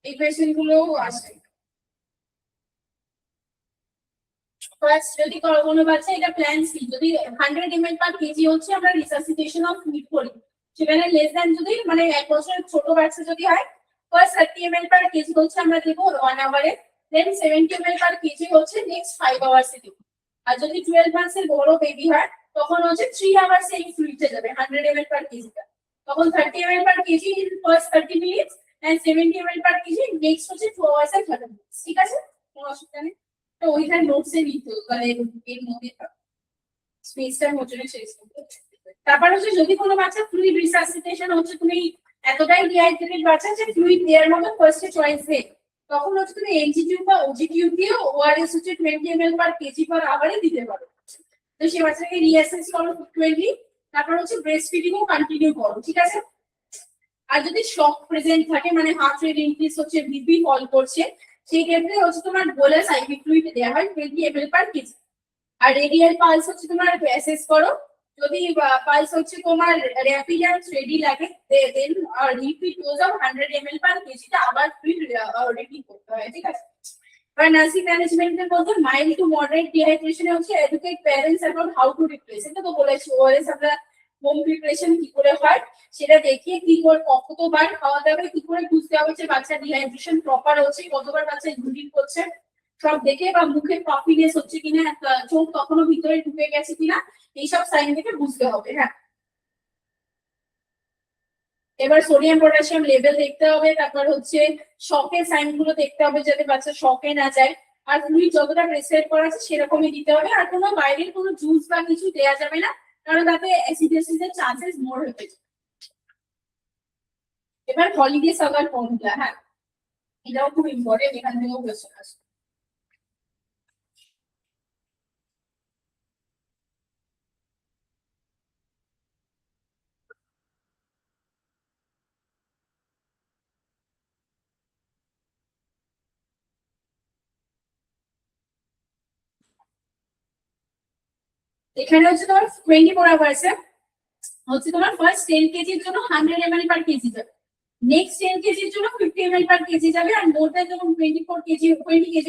এই কোয়েশ্চেন গুলো আসে। ফার্স্ট যদি কোনো বাচ্চা, এটা প্ল্যান সি, যদি 100 ml পার কেজি হচ্ছে আমরা রিসাসিটেশন অফ ফিড করি, সেখানে লেস দ্যান যদি মানে 1 বছরের ছোট বাচ্চা যদি হয়, ফার্স্ট 30 ml পার কেজি হচ্ছে আমরা দেবো 1 hour, দেন 70 ml পার কেজি হচ্ছে নেক্সট 5 hours এ দেবো। আর যদি 12 months এর বড় বেবি হয়, তখন হচ্ছে 3 hours এই ফ্লুইডে যাবে 100 ml পার কেজিটা, তখন 30 ml per KG in first 30 minutes and 70 ml per KG next হচ্ছে 2 hours এ 30 minutes। ঠিক আছে, কোনো অসুবিধা নেই। তো ওইখানে নোটসে নিতে মানে এর মধ্যে স্পেসটার মধ্যে শেষ করতে। তারপর হচ্ছে যদি কোনো বাচ্চা ফ্লুইড রিসাসিটেশন হচ্ছে, তুমি এতটাই ডিহাইড্রেটেড বাচ্চা যে ফ্লুইড দেওয়ার মতো ফার্স্টে চয়েস নেই, তখন হচ্ছে তুমি এনজি টিউব বা ওজি টিউব দিয়ে ওআরএস হচ্ছে 20 ml পার কেজি পার আওয়ারে দিতে পারো। তো সেই বাচ্চাকে রিঅ্যাসেস করো 20, তারপর হচ্ছে ব্রেস্ট ফিডিংও কন্টিনিউ করো। ঠিক আছে, আর যদি শক প্রেজেন্ট থাকে মানে হার্ট রেট ইনক্রিজ হচ্ছে, বিপি ফল করছে, সেই ক্ষেত্রে হচ্ছে তোমার বোলাস আইভি ফ্লুইড দেওয়া হয় 20 ml পার কেজি। আর রেডিয়াল পালস হচ্ছে তোমার অ্যাসেস করো, যদি পালস হচ্ছে তোমার র্যাপিড এন্ড স্টেডি লাগে, দেন রিপিট ডোজ অফ 100 ml পার কেজিটা আবার ফ্লুইড রিপিট করতে হয়। ঠিক আছে, আর নার্সিং ম্যানেজমেন্টের মধ্যে মাইল্ড টু মডারেট ডিহাইড্রেশন হচ্ছে educate parents about how to replace, এটা তো বলেছি ওআরএস আমরা হোম প্রিপারেশন কি করে হয় সেটা দেখিয়ে, কি করে কতবার খাওয়া যাবে, কি করে বুঝতে হবে যে বাচ্চা ডিহাইড্রেশন প্রপার হচ্ছে, কতবার বাচ্চা ইউরিন করছে সব দেখে, বা মুখে পাফিনেস হচ্ছে কিনা, চোখ কখনো ভিতরে ঢুকে গেছে কিনা, এইসব সাইন দেখে বুঝতে হবে। হ্যাঁ, এবার সোডিয়াম পটাশিয়াম লেভেল দেখতে হবে, তারপর হচ্ছে শকের সাইন গুলো দেখতে হবে যাতে বাচ্চা শকে না যায়, আর ফ্লুইড যতটা প্রেসক্রাইব করা আছে সেরকমই দিতে হবে, আর কোনো বাইরের কোনো জুস বা কিছু দেওয়া যাবে না, কারণ তাতে অ্যাসিডোসিসের চান্সেস মোর হতে। এবার হলিডে সাগার ফর্মুলা, হ্যাঁ এটাও খুব ইম্পর্টেন্ট, এখান থেকেও কোয়েশ্চেন আসে। এখানে হচ্ছে তোমার 24 আওয়ার্স হচ্ছে তোমার ফার্স্ট 10 কেজির জন্য 100 ml পার কেজি যাবে, নেক্সট 10 কেজির জন্য 50 ml পার কেজি যাবে, আর মোর দ্যান যখন 20 কেজি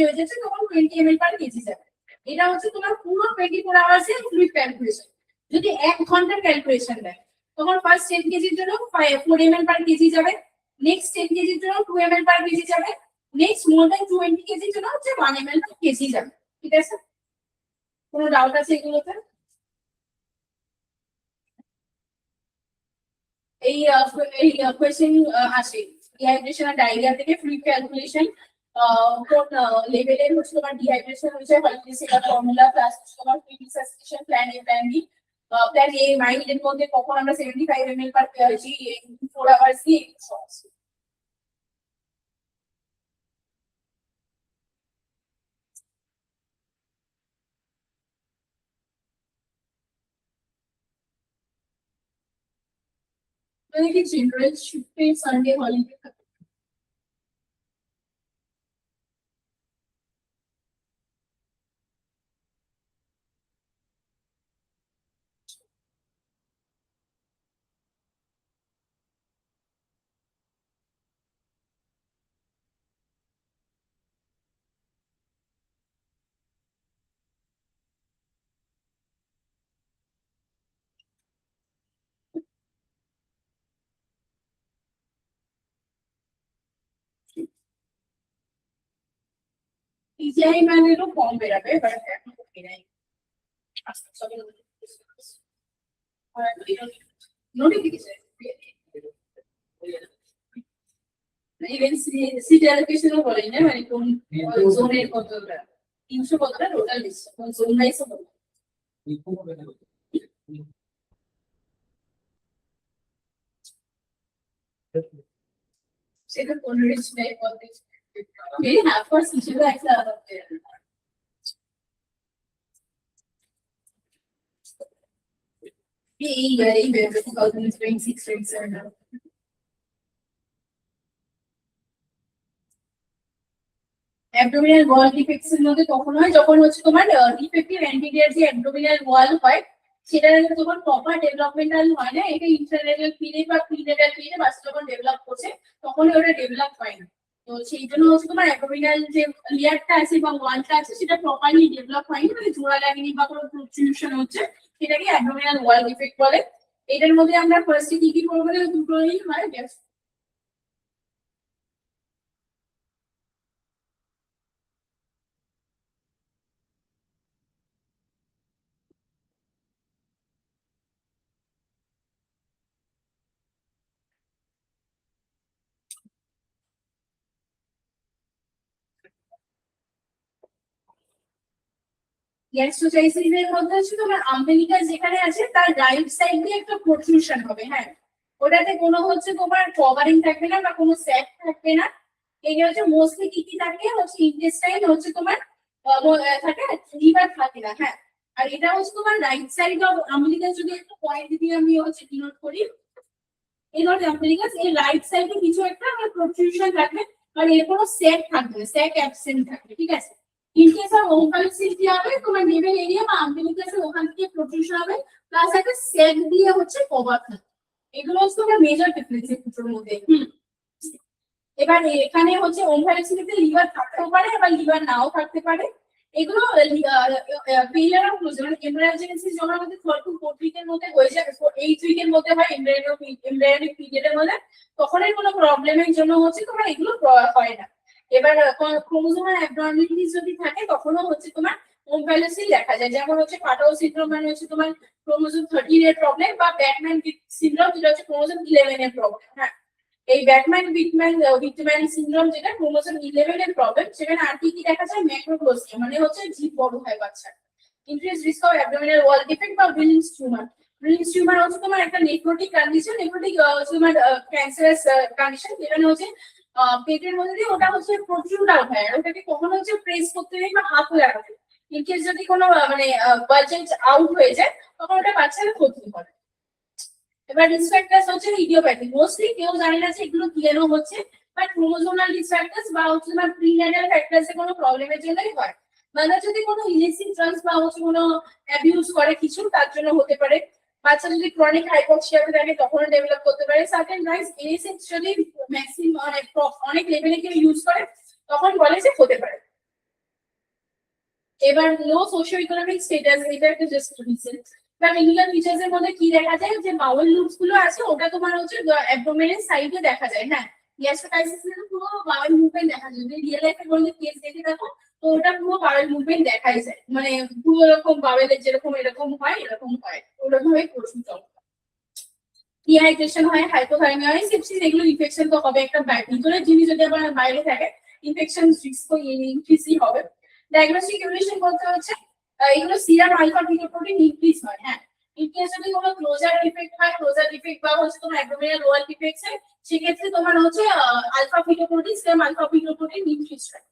হয়ে যাচ্ছে তখন 20 ml পার কেজি যাবে। এটা হচ্ছে তোমার পুরো 24 আওয়ার্স এর ফ্লুইড ক্যালকুলেশন। যদি 1 ঘন্টার ক্যালকুলেশন দেয়, তখন ফার্স্ট 10 কেজির জন্য 4 ml পার কেজি যাবে, নেক্সট 10 কেজির জন্য 2 ml পার কেজি যাবে, নেক্সট মোর দ্যান 20 কেজির জন্য হচ্ছে 1 ml পার কেজি যাবে। ঠিক আছে, কোনো ডাউট আছে এগুলোতে? এই কোয়েশ্চেন আসে ডিহাইড্রেশন আর ডায়রিয়া থেকে, ফ্লুইড ক্যালকুলেশন কোন লেভেলের হচ্ছে তোমার ডিহাইড্রেশন হচ্ছে, হয়তো সেটা ফর্মুলা প্লাস তোমার fluid resuscitation plan A, plan B, plan A মাইন্ডের মধ্যে কখন আমরা 75 ml পার কেজি 4 আওয়ার্স দিয়ে মানে কি জেনারেল শিফটে সানডে হলিডে থাকে। পিজিআই মানেরও কম বেরাবে, বাট এখন বেরাই নোটিফিকেশন ইভেন সিট অ্যালোকেশনও বলেন না, মানে কোন জোনের কতটা 300 কতটা টোটাল লিস্ট কোন জোন ওয়াইজ হবে। সেটা কোন রিচ নাই বলতে মেবি হাফ কোর্স হিসেবে একটা হবে। এই 2026-27 অ্যাবডোমিনাল ওয়াল ডিফেক্টস এর মধ্যে তখন হয় যখন হচ্ছে তোমার ডিফেক্টিভ অ্যান্টিডিয়ার যে অ্যাবডোমিনাল ওয়াল হয় সেটা যখন প্রপার ডেভেলপমেন্টাল হয় না, এটা ইন্টারনেটাল পিরিয়ড বা প্রিনেটাল পিরিয়ড বাচ্চা যখন ডেভেলপ করছে তখন ওটা ডেভেলপ হয় না। তো সেই জন্য হচ্ছে তোমার অ্যাবডোমিনাল যে লেয়ারটা আছে বা ওয়ালটা আছে সেটা প্রপারলি ডেভেলপ হয়নি, মানে জোড়া লাগেনি বা কোনো প্রোট্রুশন হচ্ছে, সেটাকে অ্যাবডোমিনাল ওয়াল ডিফেক্ট বলে। এটার মধ্যে আমরা ফার্স্টে কি কি করবো দুটো মানে গ্যাস্ট্রোচাইসিসের মধ্যে হচ্ছে তোমার আম্বিলিকাস যেখানে আছে তার রাইট সাইড দিয়ে একটা প্রোট্রুশন হবে, হ্যাঁ ওটাতে কোনো হচ্ছে তোমার কভারিং থাকবে না বা কোনো স্যাক থাকবে না। এই হচ্ছে মোস্টলি কি কি থাকে হচ্ছে ইন্টেস্টাইন হচ্ছে তোমার থাকে, লিভার থাকে না, হ্যাঁ। আর এটা হচ্ছে তোমার রাইট সাইড অফ আম্বিলিকাস, যদি একটা পয়েন্ট দিয়ে আমি হচ্ছে ডিনোট করি এই ধরনের আম্বিলিকাস এই রাইট সাইডে কিছু একটা প্রোট্রুশন থাকবে, আর এর কোনো স্যাক থাকবে, স্যাক অ্যাবসেন্ট থাকবে, ঠিক আছে। ইন কেস অফ ওভালসিস কি হবে তোমার নেভেল এরিয়া বা আম্বিলিকাসের ওখান থেকে প্রোট্রুশন হবে প্লাস একটা স্যাক দিয়ে হচ্ছে কভার থাকবে। এগুলো হচ্ছে তোমার মেজর ডিফারেন্স এই দুটোর মধ্যে। এবার এখানে হচ্ছে ওভালসিসে লিভার থাকতেও পারে আবার লিভার নাও থাকতে পারে। এগুলো ফেইলিয়ার অফ ক্লোজার মানে এমব্রায়োজেনেসিস যখন আমাদের 12 to 4 উইকের মধ্যে হয়ে যায়, 8 উইকের মধ্যে হয় এমব্রায়োনিক পিরিয়ডের মধ্যে, তখন এর কোনো প্রবলেমের জন্য হচ্ছে তোমার এগুলো হয় না। এবার ক্রোমোজোমাল অ্যাবনর্মালিটিস যদি থাকে তখনও হচ্ছে তোমার ওভালসিস দেখা যায়, যেমন হচ্ছে পাটাও সিনড্রোম মানে হচ্ছে তোমার ক্রোমোজোম 13 এর প্রবলেম, বা ব্যাকম্যান সিনড্রোম যেটা হচ্ছে ক্রোমোজোম 11 এর প্রবলেম, হ্যাঁ। এই ব্যাকম্যান উইটম্যান সিনড্রোম যেটা ক্রোমোজোম 11 এর প্রবলেম, সেখানে আর কি কি দেখা যায় ম্যাক্রোগ্লোসিয়া মানে হচ্ছে জিভ বড় হয় বাচ্চা, increase risk of abdominal wall defect বা ব্রিলিংস টিউমার। ব্রিলিংস টিউমার হচ্ছে তোমার একটা নেক্রোটিক কন্ডিশন, নেক্রোটিক তোমার ক্যান্সারাস কন্ডিশন, যেখানে হচ্ছে পেটের মধ্যে দিয়ে ওটা হচ্ছে প্রচুর আউট হয়, ওটাকে কখনো হচ্ছে প্রেস করতে নেই বা হাত লাগাতে, ইনকেস যদি কোনো মানে বাজেট আউট হয়ে যায় তখন ওটা বাচ্চার ক্ষতি করে। এবার রিস্ক ফ্যাক্টরস হচ্ছে ইডিওপ্যাথি, মোস্টলি কেউ জানে না যে এগুলো কেন হচ্ছে, বাট ক্রোমোজোমাল রিস্ক ফ্যাক্টরস বা হচ্ছে তোমার প্রিন্যাটাল ফ্যাক্টরস এর কোনো প্রবলেমের জন্যই হয়, মানে যদি কোনো ইলিসিট ড্রাগস বা হচ্ছে কোনো অ্যাবিউজ করে কিছু তার জন্য হতে পারে। বাচ্চা যদি ক্রনিক হাইপোক্সিয়াতে থাকে তখন ডেভেলপ করতে পারে। সার্টেন ড্রাগস ইলিসিট যদি ম্যাক্সিমাম অনেক লেভেলে কেউ ইউজ করে তখন বলে যে হতে পারে। এবার লো সোশিও ইকোনমিক স্ট্যাটাস, এটা একটা জাস্ট রিসেন্ট বা ক্লিনিক্যাল ফিচার্স এর মধ্যে কি দেখা যায় যে বাউল লুপস গুলো আছে ওটা তোমার হচ্ছে অ্যাবডোমেনের সাইডে দেখা যায়, হ্যাঁ। গ্যাস্ট্রাইটিস এর পুরো বাউল মুভমেন্ট দেখা যায়, যদি রিয়েল লাইফে কোনো কেস দেখে থাকো তো ওটা পুরো বাউল মুভমেন্ট দেখাই যায়, মানে পুরো এরকম বাউলের যেরকম এরকম হয় এরকম হয়, ওরকম ভাবে প্রচুর চমৎকার ডিহাইড্রেশন হয়, হাইপোথার্মিয়া হয়, সেপসিস, এগুলো ইনফেকশন তো হবে, একটা ভিতরের জিনিস যদি আবার বাইরে থাকে ইনফেকশন রিস্ক তো ইনক্রিজই হবে। ডায়াগনস্টিক ইভ্যালুয়েশন বলতে হচ্ছে এগুলো সিরাম আলফা ফিটোপ্রোটিন ইনক্রিজ হয়, হ্যাঁ। ইনকেস যদি কোনো ক্লোজার ডিফেক্ট হয়, ক্লোজার ডিফেক্ট বা হচ্ছে তোমার অ্যাবডোমিনাল ওয়াল ডিফেক্ট হয়, সেক্ষেত্রে তোমার হচ্ছে alpha fetoprotein, serum alpha fetoprotein increase হয়।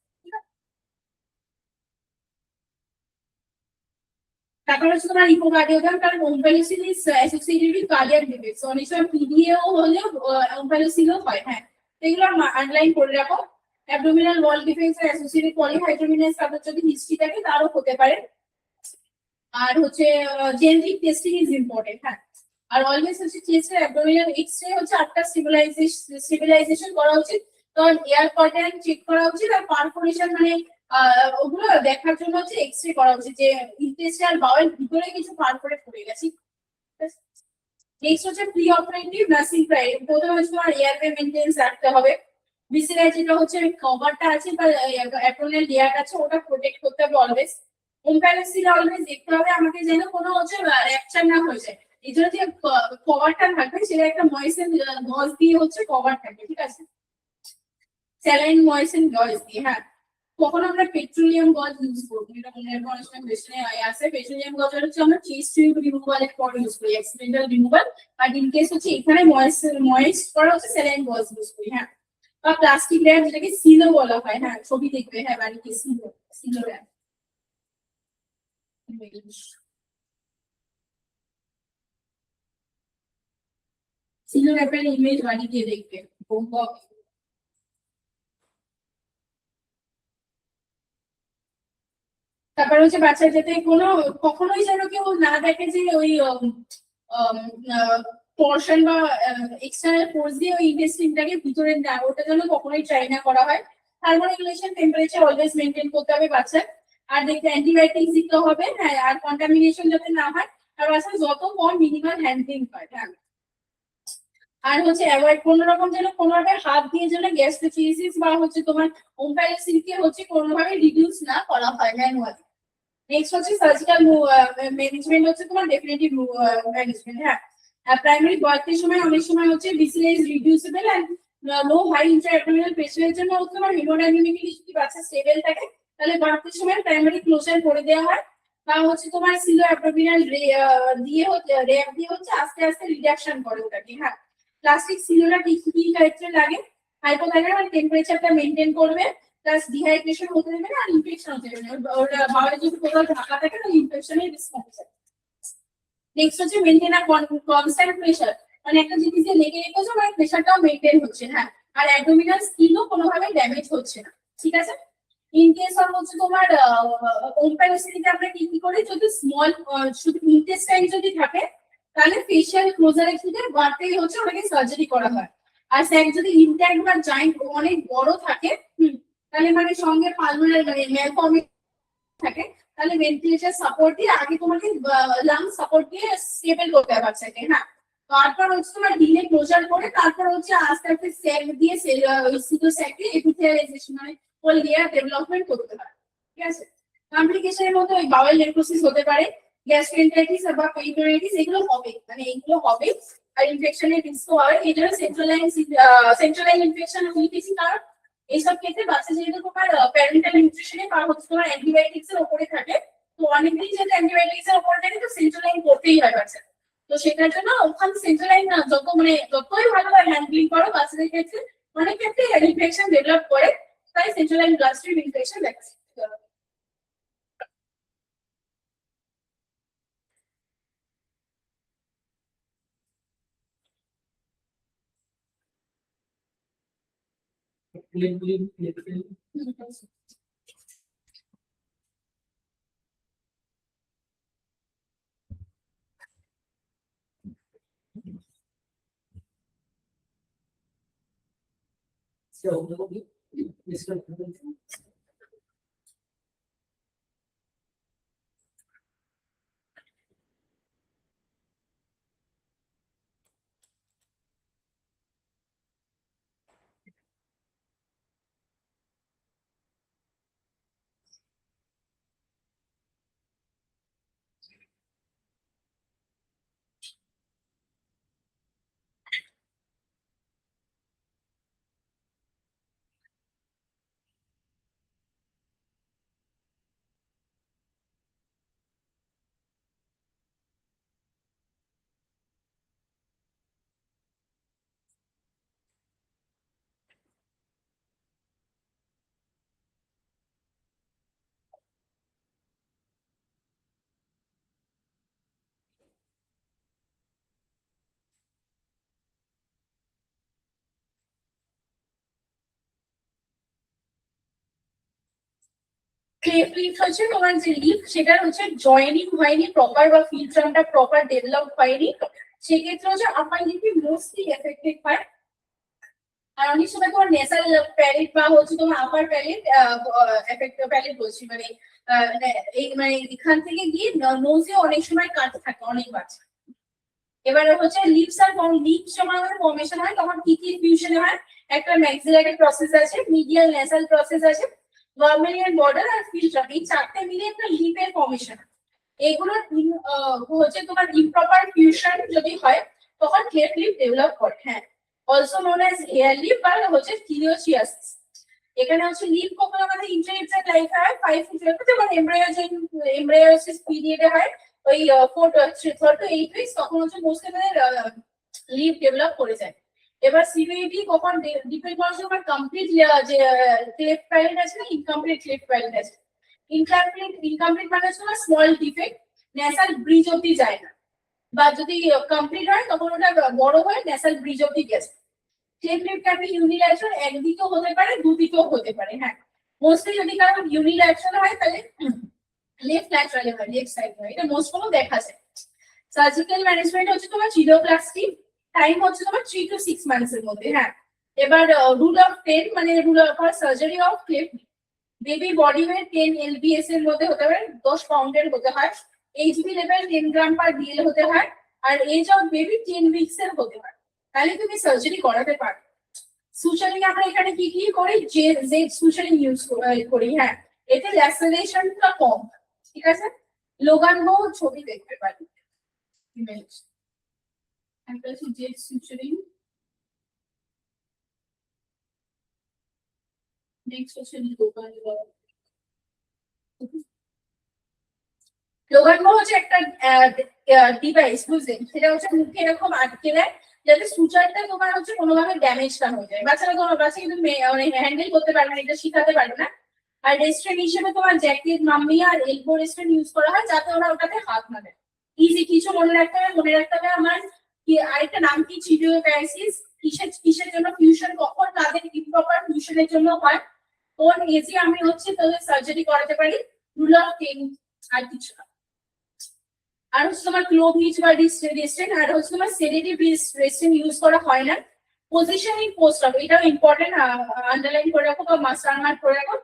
তারপর হচ্ছে তোমার ইকোকার্ডিওগ্রাম, কারণ omphalocele is associated with cardiac defects, অনেক সময় পিডিএও হলেও ওমফ্যালিসিসও হয়, হ্যাঁ। এগুলো আন্ডারলাইন করে রাখো। অ্যাবডোমিনাল ওয়াল ডিফেক্টস এর অ্যাসোসিয়েটেড পলিহাইড্রোমিনাস তারপর যদি হিস্ট্রি থাকে তারও হতে পারে। আর হচ্ছে জেনেটিক টেস্টিং ইজ ইম্পর্টেন্ট, হ্যাঁ। আর অলওয়েজ হচ্ছে চেস্টের অ্যাবডোমিনাল এক্স-রে হচ্ছে 8টা স্টেবিলাইজেশন করা উচিত, কারণ এয়ার কার্টেন চেক করা উচিত, আর পারফোরেশন মানে ওগুলো দেখার জন্য হচ্ছে এক্স-রে করা উচিত যে ইন্টেস্টাইনাল বাউল ভিতরে কিছু পারফোরেট পড়ে গেছে। নেক্সট হচ্ছে প্রি অপারেটিভ নার্সিং প্রাইড, প্রথমে হচ্ছে তোমার এয়ারওয়ে মেইনটেনেন্স রাখতে হবে, বিসিআই যেটা হচ্ছে কভারটা আছে বা অ্যাপ্রনের লেয়ার আছে ওটা প্রোটেক্ট করতে হবে অলওয়েজ। ওমপ্যালেসিল অলওয়েজ দেখতে হবে আমাকে যেন কোনো হচ্ছে র্যাপচার না হয়ে যায়। এই জন্য যে কভারটা থাকবে সেটা একটা ময়েসেন গজ দিয়ে হচ্ছে কভার থাকবে, ঠিক আছে? স্যালাইন ময়েসেন গজ দিয়ে, হ্যাঁ। কখন আমরা পেট্রোলিয়াম গজ ইউজ করবো এটা মনে রাখবো, অনেক সময় কোয়েশ্চেনে আসে। পেট্রোলিয়াম গজ হচ্ছে আমরা চেস্ট টিউব রিমুভালের পর ইউজ করি, এক্সিডেন্টাল রিমুভাল। আর ইন কেস হচ্ছে এখানে ময়েস্ট করা হচ্ছে স্যালাইন গজ ইউজ করি, হ্যাঁ। বা প্লাস্টিক র্যাপ যেটাকে সিলো বলা হয়, হ্যাঁ ছবি দেখবে, হ্যাঁ বাড়িতে সিলো, সিলো র্যাপ। সিলো র্যাপের ইমেজ বাড়িতে দেখবে। তারপর হচ্ছে বাচ্চা যাতে কোনো কখনোই যেন কেউ না দেখে যে ওই পোর্শন বা এক্সটার্নাল ফোর্স দিয়ে ওই ইন্টেস্টিনটাকে ভিতরে না, ওটা যেন কখনোই ট্রাই না করা হয়। থার্মোরেগুলেশন টেম্পারেচার অলওয়েজ মেনটেন করতে হবে বাচ্চার। আর দেখতে অ্যান্টিবায়োটিক দিতে হবে, হ্যাঁ। আর কন্টামিনেশন যাতে না হয়, আর বাচ্চা যত কম মিনিমাল হ্যান্ডলিং হয়, হ্যাঁ। আর হচ্ছে অ্যাভয়েড কোনো রকম যেন কোনোভাবে হাত দিয়ে যেন গ্যাস্ট্রিটিস বা হচ্ছে তোমার ওমপ্যালেসিলকে হচ্ছে কোনোভাবে রিডিউস না করা হয় ম্যানুয়ালি। নেক্সট হচ্ছে সার্জিক্যাল ম্যানেজমেন্ট হচ্ছে তোমার ডেফিনেটিভ ম্যানেজমেন্ট, হ্যাঁ। প্রাইমারি বার্থের সময় অনেক সময় হচ্ছে BCS reducible and low high ইন্ট্রাঅ্যাবডোমিনাল প্রেসারের জন্য হচ্ছে তোমার হেমোডাইনামিক্যালি যদি বাচ্চা স্টেবল থাকে তাহলে বার্থের সময় প্রাইমারি ক্লোজার করে দেওয়া হয়। বা হচ্ছে তোমার সিলো অ্যাবডোমিনাল দিয়ে হচ্ছে র্যাপ দিয়ে হচ্ছে আস্তে আস্তে রিডাকশন করে ওটাকে, হ্যাঁ। প্লাস্টিক সিলোটা কি ক্ষেত্রে লাগে? হাইপোথাইরয়েড আর টেম্পারেচারটা মেইনটেইন করবে, প্লাস ডিহাইড্রেশন হতে দেবে না, আর ইনফেকশন হতে দেবে না। ওটা বাইরে যদি কোথাও ঢাকা থাকে তাহলে ইনফেকশনের রিস্ক থাকে। নেক্সট হচ্ছে মেইনটেইন আ কনস্ট্যান্ট প্রেসার, মানে একটা জিনিস যে লেগে রেখেছো মানে প্রেসারটাও মেইনটেইন হচ্ছে, হ্যাঁ। আর অ্যাবডোমিনাল স্কিনও কোনোভাবে ড্যামেজ হচ্ছে না, ঠিক আছে? ইন কেস অফ হচ্ছে তোমার ওমপ্যালেসিলিতে আমরা কি করি, যদি স্মল শুধু ইন্টেস্টাইন যদি থাকে তাহলে ফেশিয়াল ক্লোজারের ক্ষেত্রে বাড়তেই হচ্ছে ওটাকে সার্জারি করা হয়। আর স্যাক যদি ইনট্যাক্ট বা জয়েন্ট অনেক বড় থাকে, তাহলে মানে সঙ্গে পালমোনারি মানে ম্যালফর্মিং থাকে, তাহলে ভেন্টিলেশন সাপোর্ট দিয়ে আগে তোমাকে লাং সাপোর্ট দিয়ে স্টেবল করতে হবে বাচ্চাকে, হ্যাঁ। তারপর হচ্ছে তোমার ডিলে ক্লোজার করে তারপর হচ্ছে আস্তে আস্তে স্যাক দিয়ে সিটো স্যাকে এপিথেলিয়ালাইজেশন মানে ওই লেয়ার ডেভেলপমেন্ট করতে হয়, ঠিক আছে? কমপ্লিকেশনের মধ্যে ওই বাউল নেক্রোসিস হতে পারে, গ্যাস্ট্রেন্টাইটিস বা পেরিটোনাইটিস, এগুলো হবে, মানে এগুলো হবে। আর ইনফেকশনের রিস্ক হয়, এই জন্য সেন্ট্রালাইন ইনফেকশন হয়ে গেছে। কারণ এইসব ক্ষেত্রে বাচ্চা যেহেতু তোমার প্যারেন্টাল নিউট্রিশনে বা হচ্ছে তোমার অ্যান্টিবায়োটিক্স এর উপরে থাকে, তো অনেকদিন যেহেতু অ্যান্টিবায়োটিক্স এর উপরে থাকে তো সেন্ট্রালাইন করতেই হয় বাচ্চা। তো সেটার জন্য ওখানে সেন্ট্রালাইন না যত মানে যতই ভালোভাবে হ্যান্ডলিং করো বাচ্চাদের ক্ষেত্রে অনেক ক্ষেত্রে ইনফেকশন ডেভেলপ করে, তাই সেন্ট্রালাইন ব্লাস্টিক ইনফেকশন দেখা যায়। ক্লেফ লিফ হচ্ছে তোমার যে লিফ সেটা হচ্ছে জয়েনিং হয়নি প্রপার বা ফিল্ট্রামটা প্রপার ডেভেলপ হয়নি, সেক্ষেত্রে হচ্ছে আপার লিপি মোস্টলি এফেক্টেড হয়। আর অনেক সময় তোমার নেসাল প্যালেট বা হচ্ছে তোমার আপার প্যালেট এফেক্ট প্যালেট বলছি মানে এই মানে এখান থেকে গিয়ে নোজে অনেক সময় কাট থাকে অনেক বাচ্চা। এবারে হচ্ছে লিপস আর লিপস যখন আমাদের ফর্মেশন হয় তখন কি কি ফিউশন হয়, একটা ম্যাক্সিলারি প্রসেস আছে, মিডিয়াল নেসাল প্রসেস আছে, ভার্মিলিয়ান বর্ডার আর ফিল্টার, এই চারটে মিলে একটা লিপের ফর্মেশন। এগুলো হচ্ছে তোমার ইমপ্রপার ফিউশন যদি হয় তখন ক্লেফট লিপ ডেভেলপ করে। হ্যাঁ, also known as hare lip বা হচ্ছে থিলিওচিয়াসিস। এখানে হচ্ছে লিপ কখন আমাদের ইন্টারনেটের লাইফ হয় 5 to 12, যেমন এমব্রায়োসিস পিরিয়ডে হয় ওই 4 to 8 উইকস, তখন হচ্ছে মোস্ট আমাদের লিপ ডেভেলপ করে যায়। এবার সিভিটি কখন ডিপেন্ড করে তোমার কমপ্লিট যে ক্লেফট প্যালেট আছে না ইনকমপ্লিট ক্লেফট প্যালেট আছে। ইনকমপ্লিট মানে হচ্ছে স্মল ডিফেক্ট, ন্যাসাল ব্রিজ অব্দি যায় না, বা যদি কমপ্লিট হয় তখন ওটা বড় হয়ে ন্যাসাল ব্রিজ অব্দি গেছে। Cleft lip can be unilateral, একদিকেও হতে পারে দুদিকেও হতে পারে। হ্যাঁ, মোস্টলি যদি কারো ইউনিল্যাটারাল হয় তাহলে লেফট ল্যাটারালে হয়, লেফট সাইড হয়, এটা মোস্ট কোনো দেখা যায়। সার্জিক্যাল ম্যানেজমেন্ট হচ্ছে তোমার চিলোপ্লাস্টি, টাইম হচ্ছে তোমার 3 to 6 মান্থস এর মধ্যে। হ্যাঁ, এবার রুল অফ 10 মানে rule of surgery of cleft, baby body weight 10 lbs এর মধ্যে হতে পারে, 10 পাউন্ডের হতে হয়, এইচবি লেভেল 10 গ্রাম পার ডিএল হতে হয়, আর এজ অফ বেবি 10 উইকস এর হতে হয়, তাহলে তুমি সার্জারি করাতে পারো। সুচারিং আমরা এখানে কি কি করি, জেড সুচারিং ইউজ করি। হ্যাঁ, এতে ল্যাসেরেশনটা কম, ঠিক আছে। লোগান বো ছবি দেখতে পারি, ইমেজ একটা জেড সুচারিং, নেক্সট হচ্ছে লোগান বো। লোগান বো হচ্ছে একটা ডিভাইস, বুঝলেন, সেটা হচ্ছে মুখে এরকম আটকে দেয় যাতে সুচারটা তোমার হচ্ছে কোনোভাবে ড্যামেজ না হয়ে যায়। বাচ্চারা কোনো বাচ্চা কিন্তু মানে হ্যান্ডেল করতে পারবে না, এটা শিখাতে পারবে না। আর রেস্টুরেন্ট হিসেবে তোমার জ্যাকেট, মাম্মি আর এলবো রেস্টুরেন্ট ইউজ করা হয় যাতে ওরা ওটাতে হাত না দেয়। ইজি কিছু মনে রাখতে হবে, আমার আরেকটা নাম কি চিডিওপ্যারাসিস, কিসের জন্য ফিউশন, কখন তাদের ইমপ্রপার ফিউশনের জন্য হয়, কোন এজে আমি হচ্ছে তাদের সার্জারি করাতে পারি, রুল অফ 10, আর কিছু না। আর হচ্ছে তোমার ক্লোভ নিচ বা রেস্টুরেন্ট, আর হচ্ছে তোমার সেডেটিভ রেস্টুরেন্ট ইউজ করা হয় না। পজিশনিং পোস্ট অফ, এটাও ইম্পর্টেন্ট, আন্ডারলাইন করে রাখো বা মাস্টার মার্ক করে রাখো।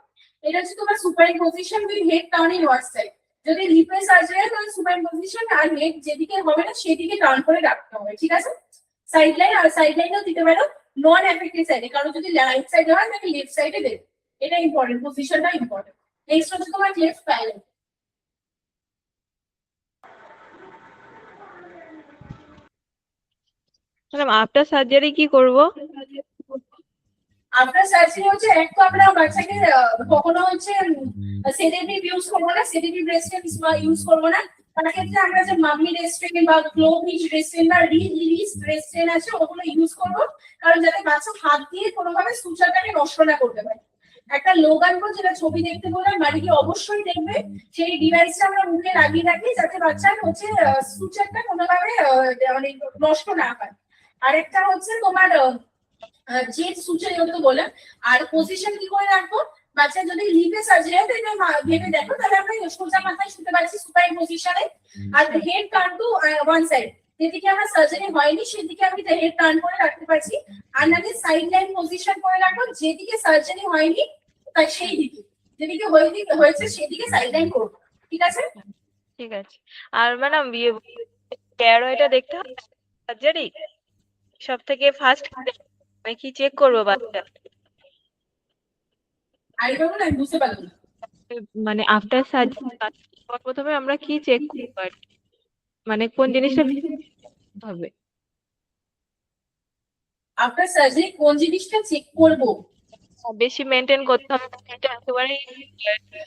এটা হচ্ছে তোমার সুপারিং position with head turning one side, যদি লিপে সার্জারি হয় তাহলে সুপারিং পজিশন আর হেড যেদিকে হবে না সেদিকে টার্ন করে রাখতে হবে, ঠিক আছে। সাইড লাইন, আর সাইড লাইনও দিতে পারো নন এফেক্টেড সাইডে, কারণ যদি রাইট সাইডে হয় তাহলে লেফট সাইডে দেবে, এটা ইম্পর্টেন্ট, পজিশনটা ইম্পর্টেন্ট। নেক্সট হচ্ছে তোমার left palate. Madam after surgery কি করব? আফটার সার্জারি হচ্ছে এক তো আমরা বাচ্চাকে কখনো হচ্ছে সেডেটিভ ইউজ করবো না, সেডেটিভ রেস্টুরেন্ট ইউজ করবো না। তার ক্ষেত্রে আমরা যে মাম্মি রেস্টুরেন্ট বা গ্লোবিশ রেস্টুরেন্ট বা রিলিজ রেস্টুরেন্ট আছে ওগুলো ইউজ করবো, কারণ যাতে বাচ্চা হাত দিয়ে কোনোভাবে সুচারটাকে নষ্ট না করতে পারে। একটা লোগান বো যেটা ছবি দেখতে বললাম, বাড়িতে অবশ্যই দেখবে সেই ডিভাইসটা আমরা মুখে লাগিয়ে রাখি যাতে বাচ্চার হচ্ছে সুচারটা কোনোভাবে মানে নষ্ট না হয়। আরেকটা হচ্ছে তোমার যে সুচার যেহেতু বললাম, আর পজিশন কি করে রাখবো, বাচ্চা যদি লিপে সার্জারি হয় তাহলে ভেবে দেখো, তাহলে আমরা সোজা মাথায় শুতে পারছি সুপারিং পজিশনে, আর head turn to one side, যেদিকে আমরা সার্জারি হয়নি সেদিকে আমি হেড টার্ন করে রাখতে পারছি। আর নাকি সাইড লাইন পজিশন করে রাখবো, যেদিকে সার্জারি হয়নি তাই সেই দিকে, যেদিকে হয়েছে সেদিকে সাইড লাইন করবো, ঠিক আছে। ঠিক আছে। আর ম্যাডাম ক্যারোটা দেখতে হবে সার্জারি সব থেকে ফার্স্ট, আমি কি চেক করবো বাচ্চা? আর এটা না বুঝতে পারলাম না। মানে আফটার সার্জারি প্রথমে আমরা কি চেক করবো আর কি? মানে কোন জিনিসটা হবে? আফটার সার্জারি কোন জিনিসটা চেক করবো? বেশি মেনটেন করতে হবে, এটা একেবারে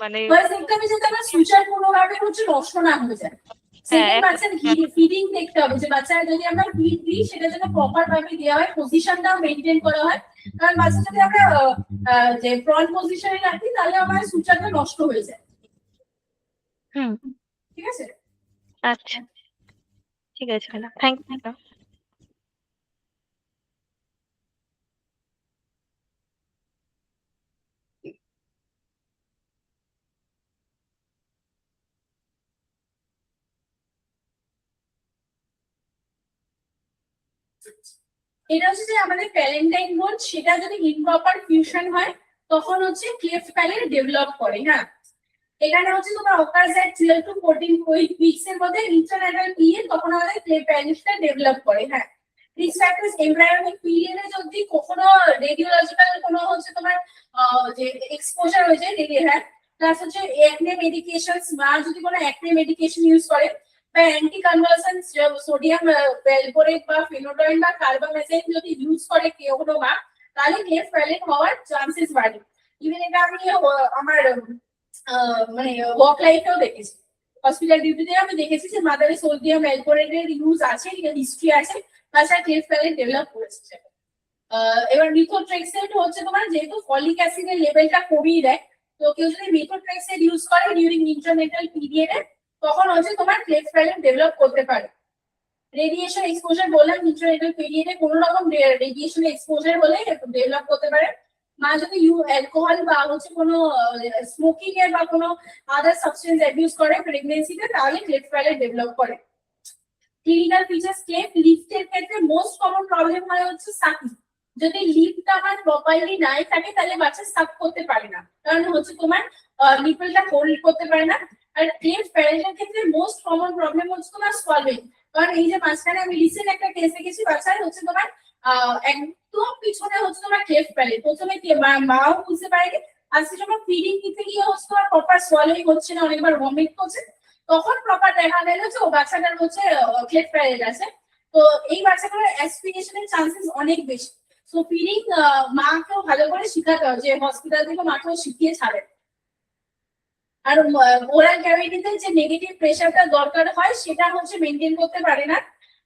মানে ফার্স্ট দেখতে হবে যাতে আমার সুচার কোনোভাবে হচ্ছে নষ্ট না হয়ে যায়। সেকেন্ড বাচ্চার ফিডিং দেখতে হবে, যে বাচ্চা যদি আমরা ফিড দিই সেটা যেন প্রপার ভাবে দেওয়া হয়, পজিশনটাও মেনটেন করা হয়, কারণ বাচ্চা যদি আমরা যে ফ্রন্ট পজিশনে রাখি তাহলে আমার সুচারটা নষ্ট হয়ে যায়। ঠিক আছে, আচ্ছা ঠিক আছে ম্যাডাম, থ্যাংক ইউ ম্যাডাম। এটা হচ্ছে যে আমাদের প্যালেন্টাইন বোন, সেটা যদি ইমপ্রপার ফিউশন হয় তখন হচ্ছে ক্লেফট প্যালেট ডেভেলপ করে। হ্যাঁ, এখানে হচ্ছে তোমার অকার্স এট 12 to 14 উইকস এর মধ্যে ইন্টারন্যাটাল পিরিয়ড তখন আমাদের প্যারেন্টসটা ডেভেলপ করে। হ্যাঁ, রিস্ক ফ্যাক্টরস এমব্রায়োনিক পিরিয়ডে যদি কখনো রেডিওলজিক্যাল কোনো হচ্ছে তোমার যে এক্সপোজার হয়েছে, হ্যাঁ, প্লাস হচ্ছে অ্যাকনে মেডিকেশনস বা যদি কোনো অ্যাকনে মেডিকেশন ইউজ করে বা অ্যান্টি কনভালসেন্স সোডিয়াম ভ্যালপোরেট বা ফেনোডয়েন বা কার্বামেজাইন যদি ইউজ করে কেউ কোনো মা, তাহলে ক্লেফট প্যালেট হওয়ার চান্সেস বাড়ে। ইভেন এটা আমি আমার মানে ওয়ার্ক লাইফেও দেখেছি, হসপিটাল ডিউটিতে আমি দেখেছি যে মাদারে সোডিয়াম অ্যালকোহলের ইউজ আছে, হিস্ট্রি আছে, তাছাড়া ক্লেফট প্যালেট ডেভেলপ করেছে। এবার মিথোট্রেক্সেট হচ্ছে তোমার যেহেতু ফলিক অ্যাসিডের লেভেলটা কমিয়ে দেয়, তো কেউ যদি মিথোট্রেক্সেট ইউজ করে ডিউরিং ইন্টারনেটাল পিরিয়ডে তখন হচ্ছে তোমার ক্লেফট প্যালেট ডেভেলপ করতে পারে। রেডিয়েশন এক্সপোজার বললাম, ইন্টারনেটাল পিরিয়ডে কোনো রকম রেডিয়েশন এক্সপোজার হলে ডেভেলপ করতে পারে। মা যদি অ্যালকোহল বা হচ্ছে কোনো স্মোকিং এর বা কোনো আদার সাবস্টেন্স অ্যাবিউজ করে প্রেগনেন্সিতে, তাহলে ক্লেফট প্যালেট ডেভেলপ করে। ক্লিনিক্যাল ফিচার্স ক্লেফট লিফটের ক্ষেত্রে মোস্ট কমন প্রবলেম হয় হচ্ছে সাকিং। যদি লিফটটা আমার প্রপারলি নাই থাকে তাহলে বাচ্চা সাক করতে পারে না, কারণ হচ্ছে তোমার নিপলটা হোল্ড করতে পারে না। আর ক্লেফট প্যালেটের ক্ষেত্রে মোস্ট কমন প্রবলেম হচ্ছে তোমার সোয়ালোইং, কারণ এই যে মাঝখানে আমি রিসেন্ট একটা কেস দেখেছি বাচ্চার হচ্ছে তোমার একদম পিছনে হচ্ছে তোমার ক্লেফট প্যালেট, প্রথমে মাও বুঝতে পারেনি, আজকে যখন ফিডিং দিতে গিয়ে হচ্ছে তোমার প্রপার সোয়ালোইং হচ্ছে না, অনেকবার ভমিট করছে, তখন প্রপার দেখা গেল যে ও বাচ্চাটার হচ্ছে ক্লেফট প্যালেট আছে। তো এই বাচ্চাটার অ্যাসপিরেশনের চান্সেস অনেক বেশি। সো ফিডিং মাকেও ভালো করে শিখাতে হয়, যে হসপিটাল থেকে মাকেও শিখিয়ে ছাড়ে। আর ওরাল ক্যাভিটিতে যে নেগেটিভ প্রেসারটা দরকার হয় সেটা হচ্ছে মেনটেন করতে পারে না।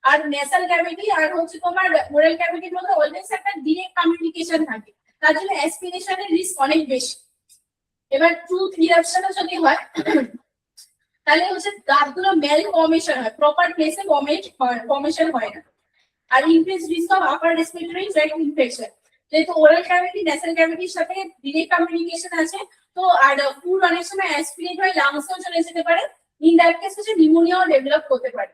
আর নেসাল ক্যাভিটি আর হচ্ছে তোমার ওরাল ক্যাভিটির মধ্যে অলওয়েজ একটা ডিরেক্ট কমিউনিকেশন থাকে, তার জন্য অ্যাসপিরেশনের রিস্ক অনেক বেশি। এবার ট্রুথ ইরাপশনও যদি হয় তাহলে হচ্ছে দাঁতগুলো মেল ফর্মেশন হয়, প্রপার প্লেসে ফর্মেশন হয় না। আর increase risk of upper respiratory tract infection, যেহেতু ওরাল ক্যাভিটি ন্যাসাল ক্যাভিটির সাথে ডিরেক্ট কমিউনিকেশন আছে, তো আর ফুড অনেক সময় অ্যাসপিরেট হয়ে লাংসেও চলে যেতে পারে, ইন দ্যাট কেস হচ্ছে নিউমোনিয়াও ডেভেলপ করতে পারে।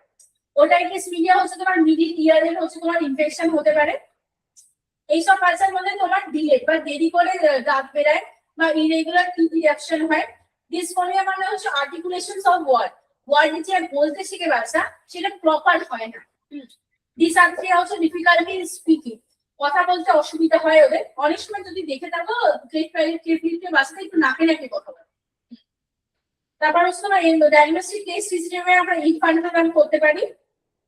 ওটাইটিস মিডিয়া হচ্ছে তোমার মিডিল ইয়ারের হচ্ছে তোমার ইনফেকশন হতে পারে। এইসব বাচ্চার মধ্যে তোমার ডিলে বা দেরি করে দাঁত বেরায় বা ইরেগুলার টিথ রিঅ্যাকশন হয়। ডিসফোনিয়া মানে হচ্ছে আর্টিকুলেশনস অফ ওয়ার্ড যে বলতে শিখে বাচ্চা সেটা প্রপার হয় না। ডিসআর্থ্রিয়া হচ্ছে ডিফিকাল্টি স্পিকিং, কথা বলতে অসুবিধা হয় ওদের। অনেক সময় যদি দেখে থাকো বাচ্চাটা একটু নাকে নাকে কথা বলে। তারপর হচ্ছে তোমার ডায়াগনস্টিক টেস্ট হিসেবে আমরা ইনফান্টোগ্রাম করতে পারি।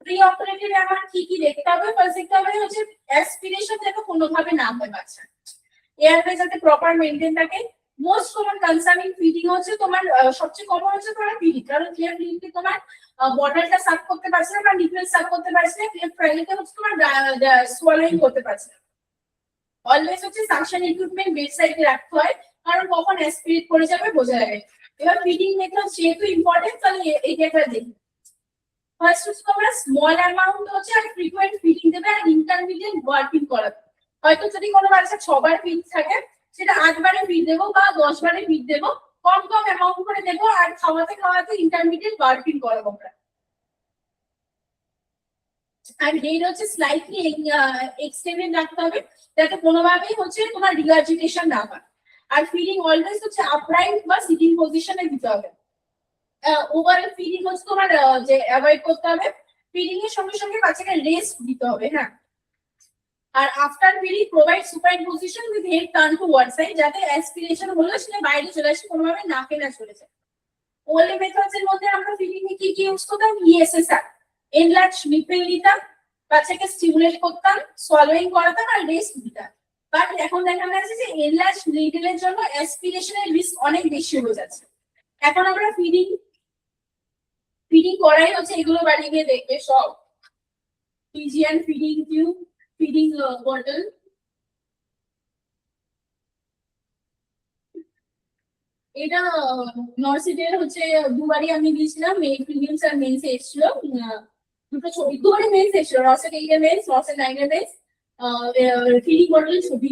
প্রি অপারেটিভে আমার কি কি দেখতে হবে? ফার্স্ট দেখতে হবে হচ্ছে অ্যাসপিরেশন যেন কোনোভাবে না হয় বাচ্চা, এয়ারওয়ে যাতে প্রপার মেইনটেইন থাকে। মোস্ট কমন কনসার্নিং ফিডিং হচ্ছে তোমার সবচেয়ে কমন হচ্ছে তোমার ফিডিং, কারণ ক্লিয়ার ফিডিংকে তোমার বটলটা সাফ করতে পারছে না বা নিপল সাফ করতে পারছে না, ক্লিয়ার ফ্রাইলিতে হচ্ছে তোমার সোয়ালোইং করতে পারছে না। অলওয়েজ হচ্ছে সাকশন ইকুইপমেন্ট বেড সাইডে রাখতে হয়, কারণ কখন অ্যাসপিরেট করে যাবে বোঝা যাবে। এবার ফিডিং মেথড যেহেতু ইম্পর্টেন্ট, তাহলে এইটা দেখি। ফার্স্ট হচ্ছে তোমরা স্মল অ্যামাউন্ট হচ্ছে আর ফ্রিকোয়েন্ট ফিডিং দেবে আর ইন্টারমিডিয়েট বার্পিং করাবে। হয়তো যদি কোনো বাচ্চা 6 বার ফিড থাকে সেটা 8 বারে ফিড দেবো বা 10 বারে ফিড দেবো, কম কম অ্যামাউন্ট করে দেবো আর খাওয়াতে খাওয়াতে ইন্টারমিডিয়েট বার্পিং করাবো আমরা। আর হেড হচ্ছে স্লাইটলি এক্সটেন্ডেড রাখতে হবে যাতে কোনোভাবেই হচ্ছে তোমার রিগার্জিটেশন না হয়। আর ফিডিং অলওয়েজ হচ্ছে আপরাইট বা সিটিং পজিশনে দিতে হবে। ওভারঅল ফিডিং হচ্ছে তোমার যে অ্যাভয়েড করতে হবে, ফিডিং এর সঙ্গে সঙ্গে বাচ্চাকে রেস্ট দিতে হবে। হ্যাঁ, আর after feeding provide supine position with head turn to one side, যাতে অ্যাসপিরেশন হলো সেটা বাইরে চলে আসে, কোনোভাবে নাকে না চলে যায়। ওল্ড মেথডস এর মধ্যে আমরা ফিডিং এ কি কি ইউজ করতাম? ইএসএসআর, এনলার্জ নিপল নিতাম, বাচ্চাকে স্টিমুলেট করতাম, সোয়ালোইং করাতাম আর রেস্ট দিতাম। বাট এখন দেখা যাচ্ছে যে এনলার্জ নিডলের জন্য অ্যাসপিরেশনের রিস্ক অনেক বেশি হয়ে যাচ্ছে। এখন আমরা ফিডিং করাই হচ্ছে এগুলো বাড়ি গিয়ে দেখবে সব pigeon feeding tube, feeding bottle. এটা নর্সিটের হচ্ছে দুবারই আমি দিয়েছিলাম, প্রিলিমস আর মেন্সে এসেছিল। দুটো ছবি, দুবারই মেন্স এসেছিল, নর্সেট 8 এর মেন্স, নর্সেট 9 এর মেন্স, ফিডিং বটল ছবি।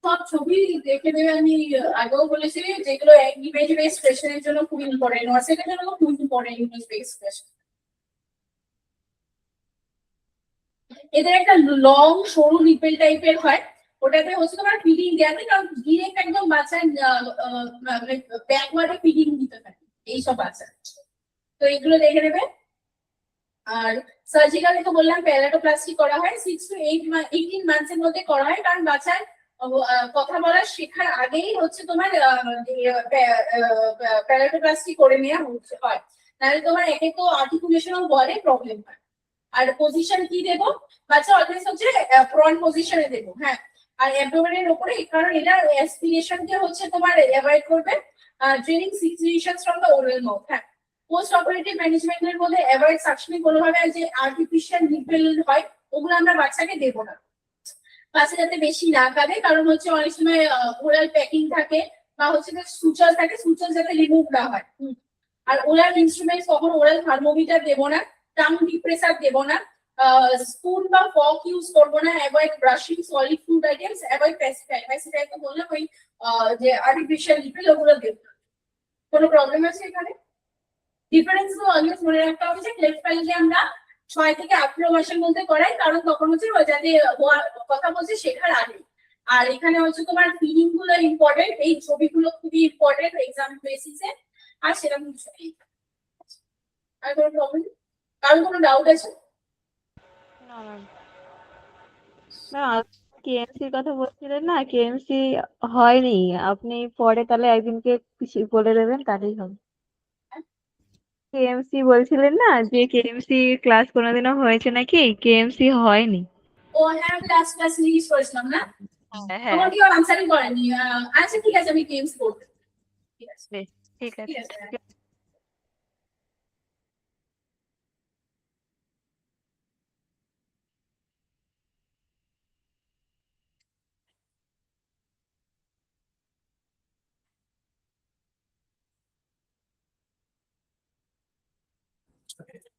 সব ছবি দেখে দেবে। আমি আগেও বলেছি যেগুলো ইমেজ বেসড কোয়েশ্চেনের জন্য খুব ইম্পর্টেন্ট, ওয়ার্সেটের জন্য খুব ইম্পর্টেন্ট ইমেজ বেসড কোয়েশ্চেন। এদের একটা লং সরু নিপেল টাইপের হয়, ওটাতে হচ্ছে তোমার ফিডিং দেওয়া থাকে, কারণ ডিরেক্ট একদম বাচ্চার ব্যাকওয়ার্ডে ফিডিং দিতে থাকে এইসব বাচ্চা। তো এগুলো দেখে নেবে। আর সার্জিক্যালি তো বললাম প্যারাটোপ্লাস্টি করা হয় 6 to 18 মান্থসের মধ্যে করা হয়, কারণ বাচ্চার কথা বলা শেখার আগেই হচ্ছে তোমার প্যারাটোপ্লাস্টি করে নেওয়া হয়, নাহলে তোমার একে তো আর্টিকুলেশনাল বলে প্রবলেম হয়। আর পজিশন কি দেবো, বাচ্চা অলওয়েজ হচ্ছে প্রন পজিশনে দেবো, হ্যাঁ। আর অ্যাবডোমেনের উপরে, কারণ এটা অ্যাসপিরেশনকে হচ্ছে তোমার অ্যাভয়েড করবে, training situations from the oral mouth, হ্যাঁ। পোস্ট অপারেটিভ ম্যানেজমেন্টের মধ্যে অ্যাভয়েড সাকশনিং কোনোভাবে, যে আর্টিফিশিয়াল নিপেল হয় ওগুলো আমরা বাচ্চাকে দেবো না। বাচ্চা যাতে বেশি না কাঁদে, কারণ হচ্ছে অনেক সময় ওরাল প্যাকিং থাকে বা হচ্ছে সুচার থাকে, সুচার যাতে রিমুভ না হয়। আর ওরাল ইনস্ট্রুমেন্টস কখনো ওরাল থার্মোমিটার দেবো না, টাং ডিপ্রেসার দেবো না, স্পুন বা ফক ইউজ করবো না, avoid brushing solid food items, avoid pacifier. Pacifier তো বললাম ওই যে আর্টিফিশিয়াল নিপেল ওগুলো দেবো না। কোনো প্রবলেম আছে এখানে? ডিফারেন্স তো অলওয়েজ মনে রাখতে হবে যে লেফট প্যালেটে আমরা 6 থেকে 18 মাসের মধ্যে করাই, কারণ তখন হচ্ছে যাতে কথা বলছে শেখার আগে। আর এখানে হচ্ছে তোমার ফিডিং গুলো ইম্পর্টেন্ট, এই ছবিগুলো খুবই ইম্পর্টেন্ট এক্সাম বেসিসে। আর সেরকম কিছু নেই। আর কোনো প্রবলেম, কারণ কোনো ডাউট আছে? না ম্যাম। ম্যাম, কেএমসির কথা বলছিলেন না, কেএমসি হয়নি, আপনি পরে তাহলে একদিনকে বলে দেবেন তাহলেই হবে। কেএমসি বলছিলেন না যে কেএমসি ক্লাস কোনোদিনও হয়েছে নাকি, কেএমসি হয়নি। ও হ্যাঁ, ক্লাস ক্লাস লিস্ট করেছিলাম না, হ্যাঁ হ্যাঁ, তখন কি আনসারই করেনি। আচ্ছা ঠিক আছে, আমি গেমস করবো। ঠিক আছে, বেশ, ঠিক ঠিক আছে। আছে।